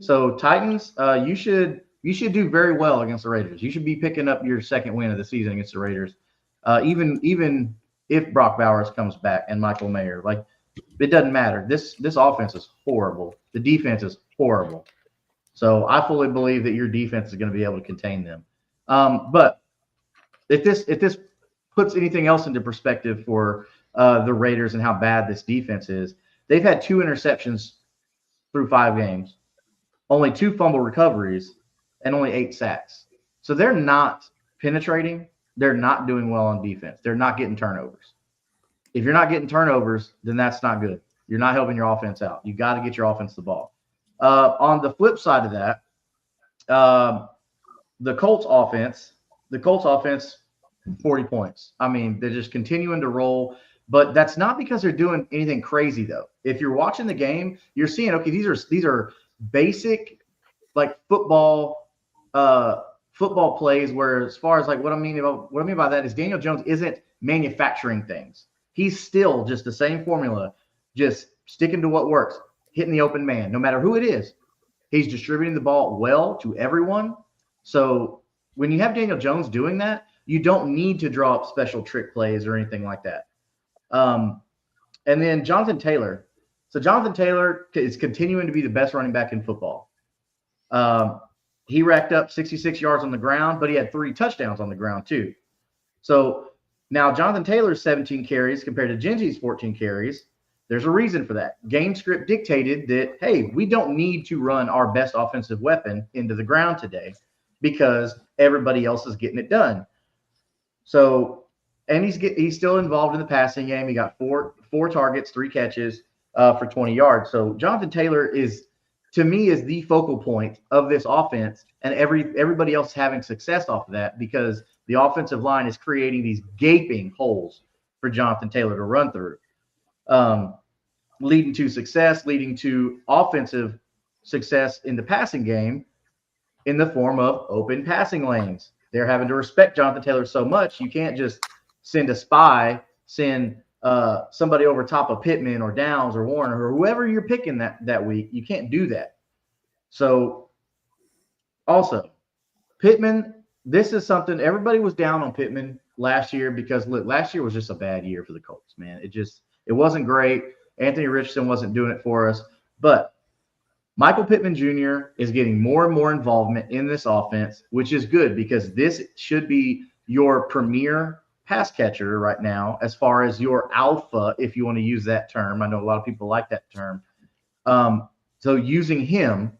So Titans, you should do very well against the Raiders. You should be picking up your second win of the season against the Raiders, even if Brock Bowers comes back and Michael Mayer. Like it doesn't matter. This offense is horrible. The defense is horrible. So I fully believe that your defense is going to be able to contain them. But if this puts anything else into perspective for the Raiders and how bad this defense is, they've had 2 interceptions through 5 games. Only 2 fumble recoveries, and only 8 sacks. So they're not penetrating. They're not doing well on defense. They're not getting turnovers. If you're not getting turnovers, then that's not good. You're not helping your offense out. You got to get your offense the ball. On the flip side of that, the Colts offense, 40 points. I mean, they're just continuing to roll. But that's not because they're doing anything crazy, though. If you're watching the game, you're seeing, okay, these are basic like football plays where as far as like what I mean by that is Daniel Jones isn't manufacturing things. He's still just the same formula, just sticking to what works, hitting the open man, no matter who it is. He's distributing the ball well to everyone. So when you have Daniel Jones doing that, you don't need to draw up special trick plays or anything like that. And then Jonathan Taylor. So Jonathan Taylor is continuing to be the best running back in football. He racked up 66 yards on the ground, but he had 3 touchdowns on the ground too. So now Jonathan Taylor's 17 carries compared to Genty's 14 carries. There's a reason for that. Game script dictated that, hey, we don't need to run our best offensive weapon into the ground today because everybody else is getting it done. So, and he's still involved in the passing game. He got four targets, 3 catches for 20 yards. So Jonathan Taylor is to me is the focal point of this offense, and everybody else having success off of that because the offensive line is creating these gaping holes for Jonathan Taylor to run through, leading to success, leading to offensive success in the passing game in the form of open passing lanes. They're having to respect Jonathan Taylor so much, you can't just send a spy, send somebody over top of Pittman or Downs or Warner or whoever you're picking that week. You can't do that. So also, Pittman, this is something everybody was down on Pittman last year because look, last year was just a bad year for the Colts, man. It wasn't great. Anthony Richardson wasn't doing it for us, but Michael Pittman Jr. is getting more and more involvement in this offense, which is good because this should be your premier pass catcher right now as far as your alpha, if you want to use that term. I know a lot of people like that term. So using him,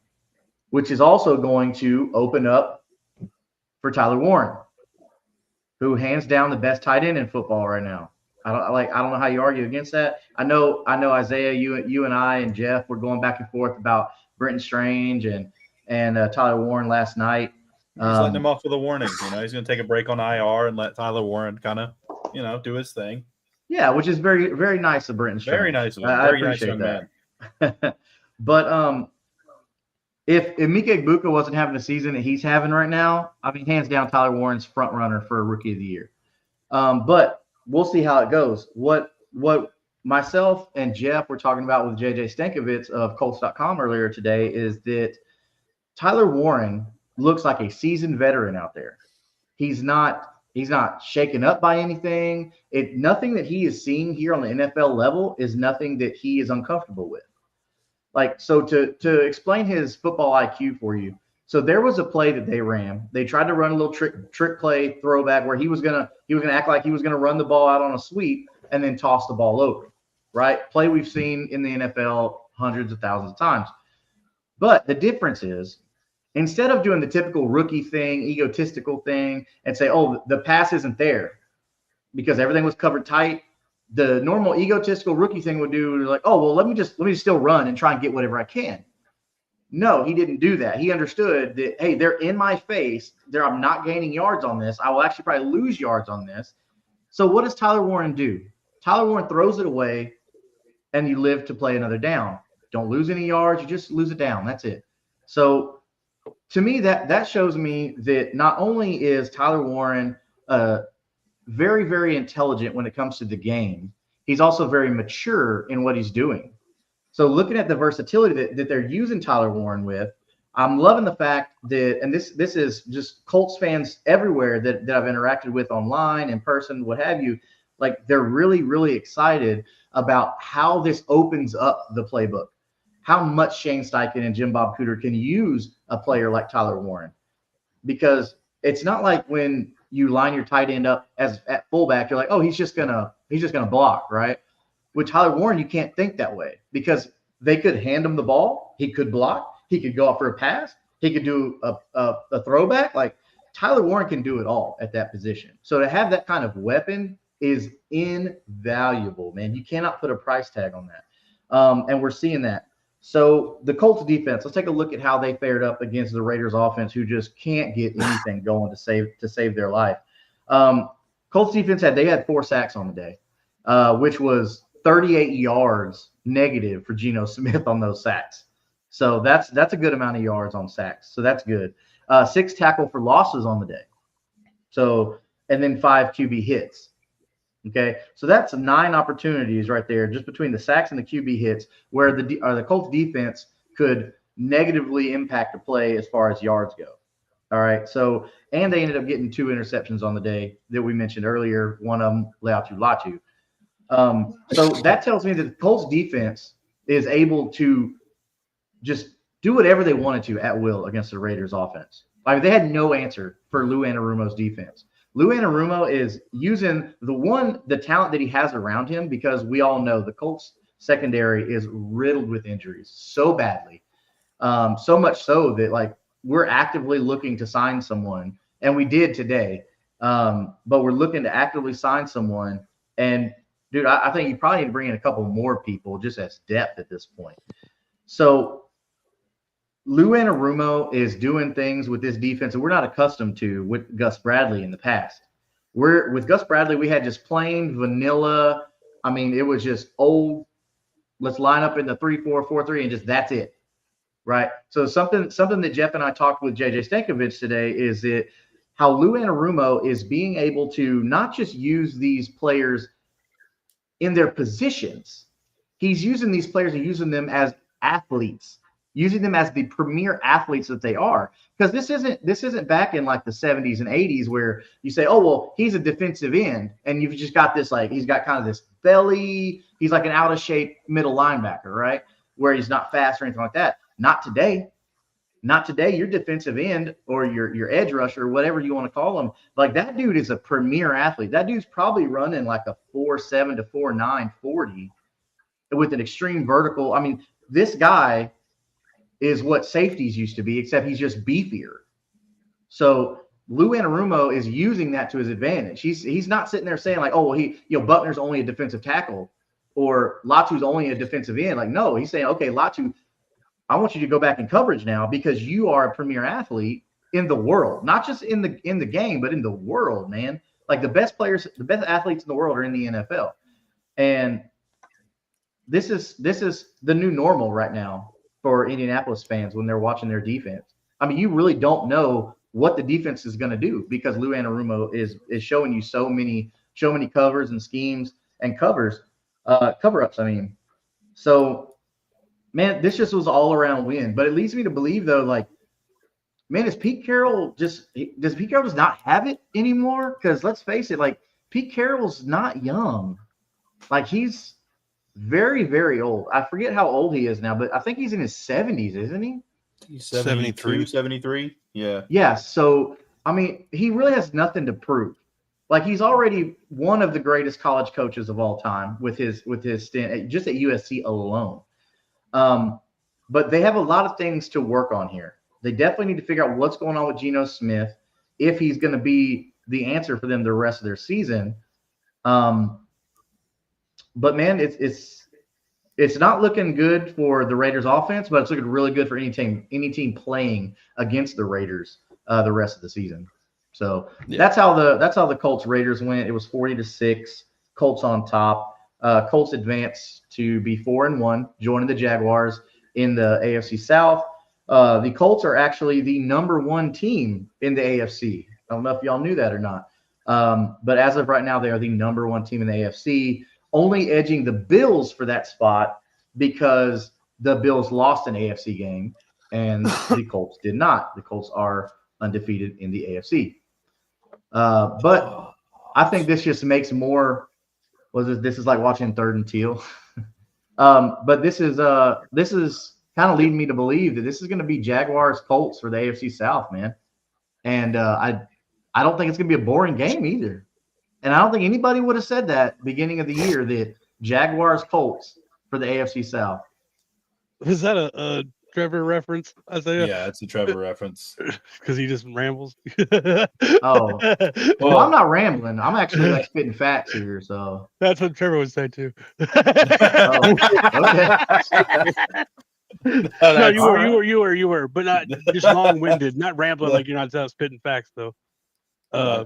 which is also going to open up for Tyler Warren, who hands down the best tight end in football right now. I don't know how you argue against that. I know Isaiah, you and I and Jeff were going back and forth about Brenton Strange and Tyler Warren last night. He's letting him off with a warning. He's going to take a break on IR and let Tyler Warren kind of, do his thing. Yeah, which is very, very nice of Brenton Strange. Very nice of him. I appreciate that. But if Mika Egbuka wasn't having the season that he's having right now, I mean, hands down, Tyler Warren's front runner for Rookie of the Year. But we'll see how it goes. What myself and Jeff were talking about with JJ Stankovitz of Colts.com earlier today is that Tyler Warren looks like a seasoned veteran out there. He's not shaken up by anything. Nothing that he is seeing here on the NFL level is nothing that he is uncomfortable with. Like, so to explain his football IQ for you. So there was a play that they ran. They tried to run a little trick play throwback where he was gonna act like he was gonna run the ball out on a sweep and then toss the ball over. Right? Play we've seen in the NFL hundreds of thousands of times. But the difference is, instead of doing the typical rookie thing, egotistical thing, and say, oh, the pass isn't there because everything was covered tight, the normal egotistical rookie thing would do like, oh, well, let me just still run and try and get whatever I can. No, he didn't do that. He understood that, hey, they're in my face. I'm not gaining yards on this. I will actually probably lose yards on this. So what does Tyler Warren do? Tyler Warren throws it away, and you live to play another down. Don't lose any yards. You just lose it down. That's it. So to me, that shows me that not only is Tyler Warren very, very intelligent when it comes to the game, he's also very mature in what he's doing. So looking at the versatility that they're using Tyler Warren with, I'm loving the fact that, and this is just Colts fans everywhere that I've interacted with online, in person, what have you, like they're really, really excited about how this opens up the playbook, how much Shane Steichen and Jim Bob Cooter can use a player like Tyler Warren. Because it's not like when you line your tight end up at fullback, you're like, oh, he's just gonna block, right? With Tyler Warren, you can't think that way because they could hand him the ball. He could block. He could go up for a pass. He could do a throwback. Like Tyler Warren can do it all at that position. So to have that kind of weapon is invaluable, man. You cannot put a price tag on that. And we're seeing that. So the Colts defense, let's take a look at how they fared up against the Raiders offense, who just can't get anything going to save their life. Colts defense had 4 sacks on the day, which was 38 yards negative for Geno Smith on those sacks. So that's a good amount of yards on sacks. So that's good. 6 tackle for losses on the day. So, and then 5 QB hits. Okay. So that's 9 opportunities right there, just between the sacks and the QB hits, where the Colts defense could negatively impact the play as far as yards go. All right. So, and they ended up getting 2 interceptions on the day that we mentioned earlier. One of them, Leatu Latu. So that tells me that the Colts defense is able to just do whatever they wanted to at will against the Raiders offense. Like they had no answer for Lou Anarumo's defense. Lou Anarumo is using the talent that he has around him, because we all know the Colts secondary is riddled with injuries so badly. So much so that like we're actively looking to sign someone, and we did today. But we're looking to actively sign someone. And dude, I think you probably need to bring in a couple more people just as depth at this point. So Lou Anarumo is doing things with this defense that we're not accustomed to with Gus Bradley in the past. With Gus Bradley, we had just plain vanilla. I mean, it was just old. Let's line up in the 3-4-4-3 and just that's it, right? So something that Jeff and I talked with JJ Stankovic today is that how Lou Anarumo is being able to not just use these players in their positions. He's using these players and using them as athletes, using them as the premier athletes that they are. Because this isn't back in like the 70s and 80s where you say, oh, well, he's a defensive end. And you've just got this, like, he's got kind of this belly. He's like an out of shape middle linebacker, right? Where he's not fast or anything like that. Not today. Not today. Your defensive end or your edge rusher, whatever you want to call him, like that dude is a premier athlete. That dude's probably running like a 4.7 to 4.9 40 with an extreme vertical. I mean, this guy is what safeties used to be, except he's just beefier. So Lou Anarumo is using that to his advantage. He's not sitting there saying like, oh, well, Buckner's only a defensive tackle or Latu's only a defensive end. Like, no, he's saying, okay, Latu, I want you to go back in coverage now because you are a premier athlete in the world, not just in the game, but in the world, man. Like the best players, the best athletes in the world are in the NFL. And this is the new normal right now for Indianapolis fans when they're watching their defense. I mean, you really don't know what the defense is going to do because Lou Anarumo is showing you so many covers and schemes and cover-ups. I mean, so man, this just was all around win. But it leads me to believe though, like, man, does Pete Carroll just not have it anymore? Because let's face it, like Pete Carroll's not young. Like he's very, very old. I forget how old he is now, but I think he's in his 70s, isn't he? He's 73. Yeah. Yeah. So, I mean, he really has nothing to prove. Like he's already one of the greatest college coaches of all time with his stint just at USC alone. But they have a lot of things to work on here. They definitely need to figure out what's going on with Geno Smith, if he's going to be the answer for them the rest of their season. But man, it's not looking good for the Raiders offense, but it's looking really good for any team playing against the Raiders the rest of the season. So that's how the Colts Raiders went. It was 40-6, Colts on top. Colts advanced to be 4-1, joining the Jaguars in the AFC South. The Colts are actually the number 1 team in the AFC. I don't know if y'all knew that or not. But as of right now, they are the number 1 team in the AFC, only edging the Bills for that spot because the Bills lost an AFC game and the Colts did not. The Colts are undefeated in the AFC. But I think this just makes more – this is like watching Third and Teal. But this is kind of leading me to believe that this is going to be Jaguars Colts for the AFC South, man. And I don't think it's going to be a boring game either. And I don't think anybody would have said that beginning of the year that Jaguars Colts for the AFC South. Is that a Trevor reference, Isaiah? Yeah, it's a Trevor reference. Because he just rambles. Oh, well, I'm not rambling. I'm actually like spitting facts here. So that's what Trevor would say too. Oh, okay. No, you were, but not just long-winded, not rambling like you're not spitting facts though.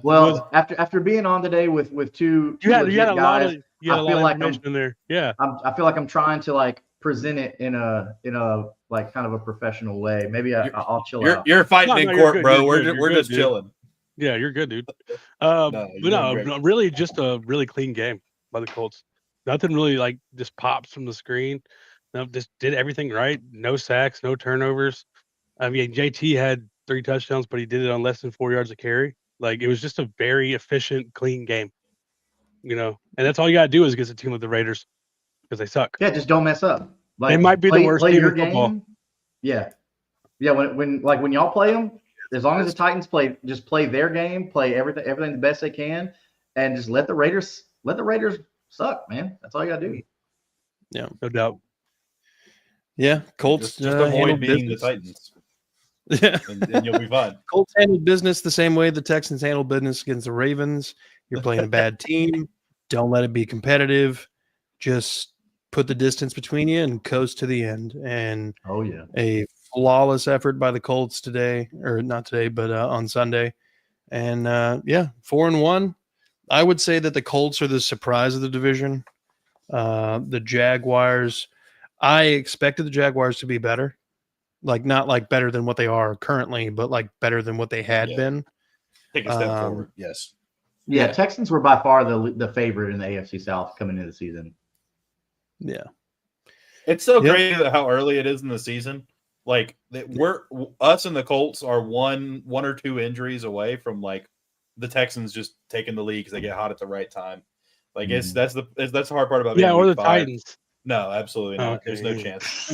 Well, after being on today with two you had a guys, lot of information in there. Yeah, I feel like I'm trying to like present it in a like kind of a professional way. Maybe I'll chill out. You're fighting in court, bro. We're just dude. chilling. Yeah, you're good, dude. Really, just a really clean game by the Colts. Nothing really like just pops from the screen. No, just did everything right. No sacks, no turnovers. I mean, JT had 3 touchdowns, but he did it on less than 4 yards of carry. Like it was just a very efficient, clean game. And that's all you gotta do is against a team like the Raiders because they suck. Yeah, just don't mess up. Like, they might be the worst team in football. Game. Yeah. When y'all play them, as long as the Titans play their game, play everything the best they can, and just let the Raiders suck, man. That's all you gotta do. Yeah, no doubt. Yeah, Colts just avoid beating business. the Titans. Yeah, and you'll be fine. Colts handled business the same way the Texans handled business against the Ravens. You're playing a bad team. Don't let it be competitive. Just put the distance between you and coast to the end. And oh yeah, a flawless effort by the Colts today, or not today, but on Sunday. And 4-1. I would say that the Colts are the surprise of the division. The Jaguars, I expected the Jaguars to be better, like not like better than what they are currently, but like better than what they had been. Take a step forward. Yes. Yeah, Texans were by far the favorite in the AFC South coming into the season. Yeah. It's so crazy how early it is in the season. Like us and the Colts are one or two injuries away from like the Texans just taking the lead because they get hot at the right time. Like that's the hard part about being or the Week 5. Titans. No, absolutely not. Okay. There's no chance.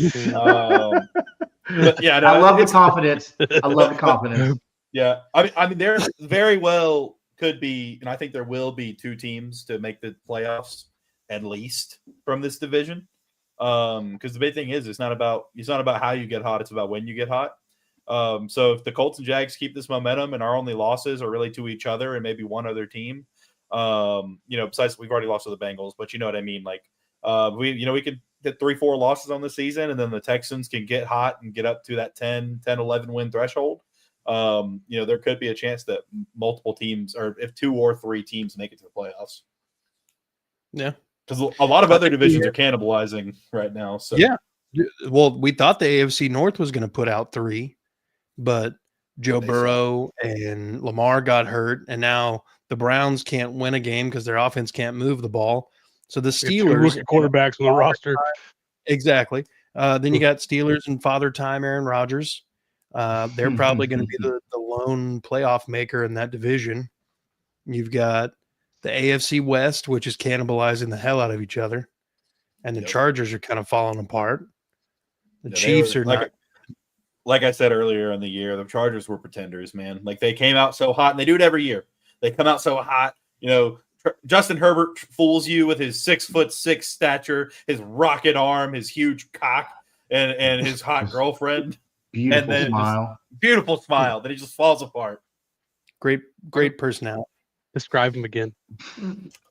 But yeah, no, I love the confidence. I love the confidence. Yeah, I mean, there very well could be, and I think there will be 2 teams to make the playoffs at least from this division. Because the big thing is it's not about how you get hot, it's about when you get hot. So if the Colts and Jags keep this momentum and our only losses are really to each other and maybe one other team, besides we've already lost to the Bengals, but you know what I mean. Like we could get 3-4 losses on the season, and then the Texans can get hot and get up to that 10-11 win threshold. There could be a chance that multiple teams, or if 2 or 3 teams make it to the playoffs. Yeah. Because a lot of other divisions are cannibalizing right now. So yeah, well, we thought the AFC North was going to put out 3, but Joe Burrow and Lamar got hurt, and now the Browns can't win a game because their offense can't move the ball. So the Steelers quarterbacks on the roster. Exactly. Then you got Steelers and Father Time Aaron Rodgers. They're probably going to be the lone playoff maker in that division. You've got the AFC West, which is cannibalizing the hell out of each other, and the Chargers are kind of falling apart. The Chiefs are not. Like I said earlier in the year, the Chargers were pretenders, man. Like they came out so hot, and they do it every year. They come out so hot. Justin Herbert fools you with his 6'6" stature, his rocket arm, his huge cock, and his hot girlfriend. Beautiful smile. Then he just falls apart. Great personality. Describe him again.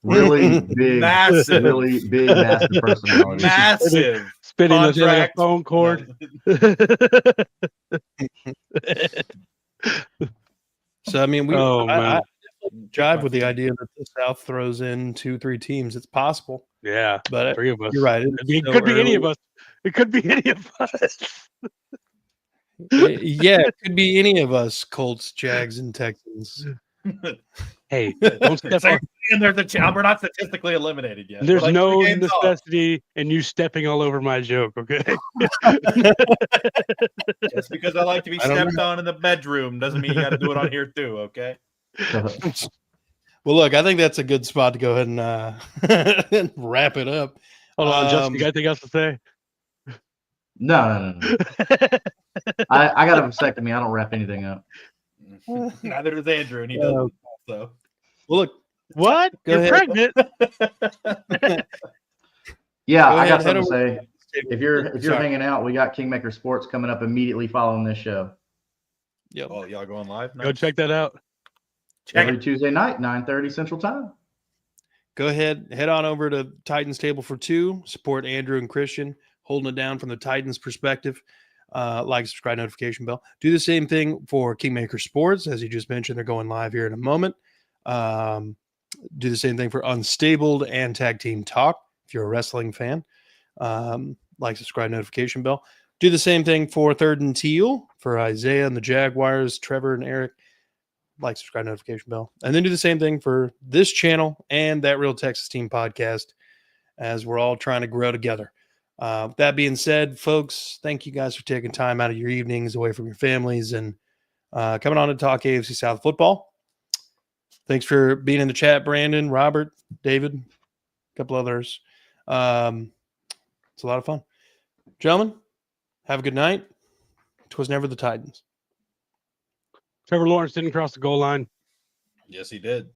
Really big, massive personality. Massive. Spitting like a phone cord. So I mean, I jive with the idea that the South throws in 2-3 teams. It's possible. Yeah, but 3 of us. You're right. It could be any of us. It could be any of us. Yeah, it could be any of us. Colts, Jags, and Texans. Hey, don't step on. We're not statistically eliminated yet. There's no necessity in you stepping all over my joke, okay? Just because I like to be stepped on in the bedroom doesn't mean you got to do it on here too, okay? Well, look, I think that's a good spot to go ahead and wrap it up. Hold on, Justin, you got anything else to say? No. I got a vasectomy. I don't wrap anything up. Neither does Andrew, and he doesn't. So, well, look, what? You're pregnant? Yeah, I got something to say. If you're hanging out, we got Kingmaker Sports coming up immediately following this show. Yep. Oh, y'all going live? Go check that out. Every Tuesday night, 9:30 Central Time. Go ahead, head on over to Titans Table for 2. Support Andrew and Christian, holding it down from the Titans' perspective. Like, subscribe, notification bell. Do the same thing for Kingmaker Sports. As you just mentioned, they're going live here in a moment. Do the same thing for Unstabled and Tag Team Talk. If you're a wrestling fan, like, subscribe, notification bell. Do the same thing for Third and Teal for Isaiah and the Jaguars, Trevor and Eric. Like, subscribe, notification bell. And then do the same thing for this channel and That Real Texas Team podcast, as we're all trying to grow together. That being said, folks, thank you guys for taking time out of your evenings away from your families and coming on to talk AFC South football. Thanks for being in the chat, Brandon, Robert, David, a couple others. It's a lot of fun. Gentlemen, have a good night. 'Twas never the Titans. Trevor Lawrence didn't cross the goal line. Yes, he did.